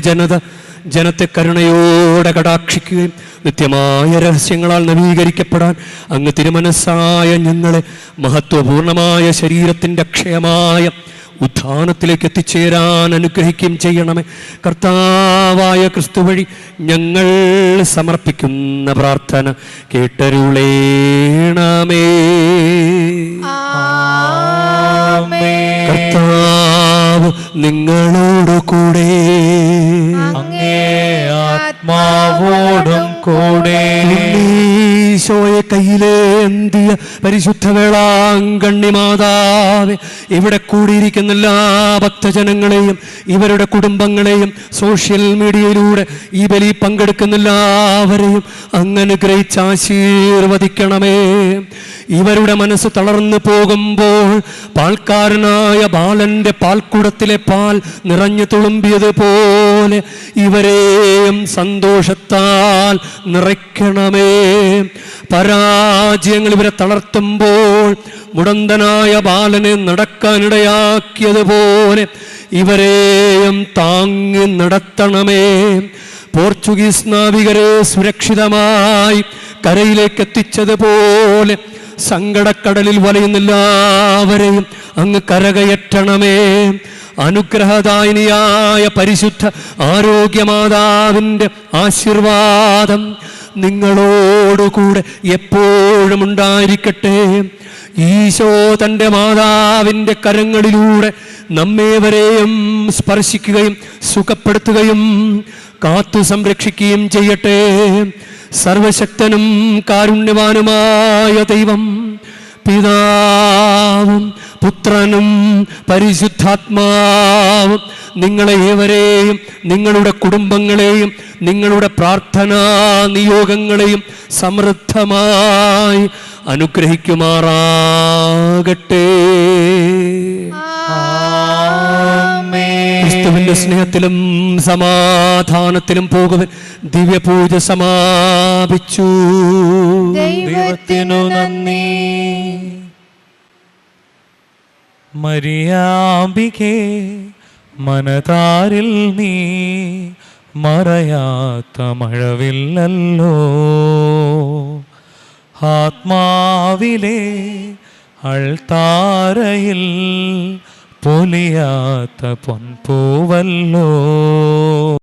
ജനത്തെ കരുണയോടെ കടാക്ഷിക്കുകയും നിത്യമായ രഹസ്യങ്ങളാൽ നവീകരിക്കപ്പെടാൻ അങ്ങ് തിരുമനസ്സായ ഞങ്ങളെ മഹത്വപൂർണമായ ശരീരത്തിൻ്റെ അക്ഷയമായ ഉത്ഥാനത്തിലേക്ക് എത്തിച്ചേരാൻ അനുഗ്രഹിക്കുകയും ചെയ്യണമേ. കർത്താവായ ക്രിസ്തു വഴി ഞങ്ങൾ സമർപ്പിക്കുന്ന പ്രാർത്ഥന കേട്ടരുളേണമേ. കർത്താവ് നിങ്ങളോട് കൂടെ, ആത്മാവോടും കൂടെ. ഈശോയെ കയ്യിലേന്തിയ പരിശുദ്ധ വേളാങ്കണ്ണി മാതാവേ, ഇവിടെ കൂടിയിരിക്കുന്ന എല്ലാ ഭക്തജനങ്ങളെയും ഇവരുടെ കുടുംബങ്ങളെയും സോഷ്യൽ മീഡിയയിലൂടെ ഈ ബലി പങ്കെടുക്കുന്ന എല്ലാവരെയും അങ്ങ് അനുഗ്രഹിച്ച് ആശീർവദിക്കണമേ. ഇവരുടെ മനസ്സ് തളർന്നു പോകുമ്പോൾ പാൽക്കാരനായ ബാലന്റെ പാൽക്കുടത്തിലെ പാൽ നിറഞ്ഞു തുളുമ്പിയതുപോലെ ഇവരെയും സന്തോഷത്താൽ നിറയ്ക്കണമേ. പരാജയങ്ങൾ ഇവരെ തളർത്തുമ്പോൾ മുടന്തനായ ബാലനെ നടക്കാനിടയാക്കിയതുപോലെ ഇവരെയും താങ്ങി നടത്തണമേ. പോർച്ചുഗീസ് നാവികരെ സുരക്ഷിതമായി കരയിലേക്ക് എത്തിച്ചതുപോലെ സങ്കടക്കടലിൽ വലയുന്ന എല്ലാവരെയും അങ്ങ് കരകയറ്റണമേ. അനുഗ്രഹദായിനിയായ പരിശുദ്ധ ആരോഗ്യമാതാവിൻ്റെ ആശീർവാദം നിങ്ങളോടുകൂടെ എപ്പോഴും ഉണ്ടായിരിക്കട്ടെ. ഈശോ തൻ്റെ മാതാവിൻ്റെ കരങ്ങളിലൂടെ നമ്മേവരെയും സ്പർശിക്കുകയും സുഖപ്പെടുത്തുകയും കാത്തു സംരക്ഷിക്കുകയും ചെയ്യട്ടെ. സർവശക്തനും കാരുണ്യവാനുമായ ദൈവം പിതാവും പുത്രനും പരിശുദ്ധാത്മാവും നിങ്ങളെ ഏവരെയും നിങ്ങളുടെ കുടുംബങ്ങളെയും നിങ്ങളുടെ പ്രാർത്ഥനാ നിയോഗങ്ങളെയും സമൃദ്ധമായി അനുഗ്രഹിക്കുമാറാകട്ടെ. ക്രിസ്തുവിന്റെ സ്നേഹത്തിലും സമാധാനത്തിലും പോകുവാൻ ദിവ്യപൂജ സമാപിച്ചു. ദൈവത്തിനു നന്ദി. മരിയാമ്പികേ, മനതാരിൽ നീ മറയാത്ത മഴവില്ലല്ലോ. ആത്മാവിലെ അൾത്താരയിൽ പൊലിയാത്ത പൊൻപൂവല്ലോ.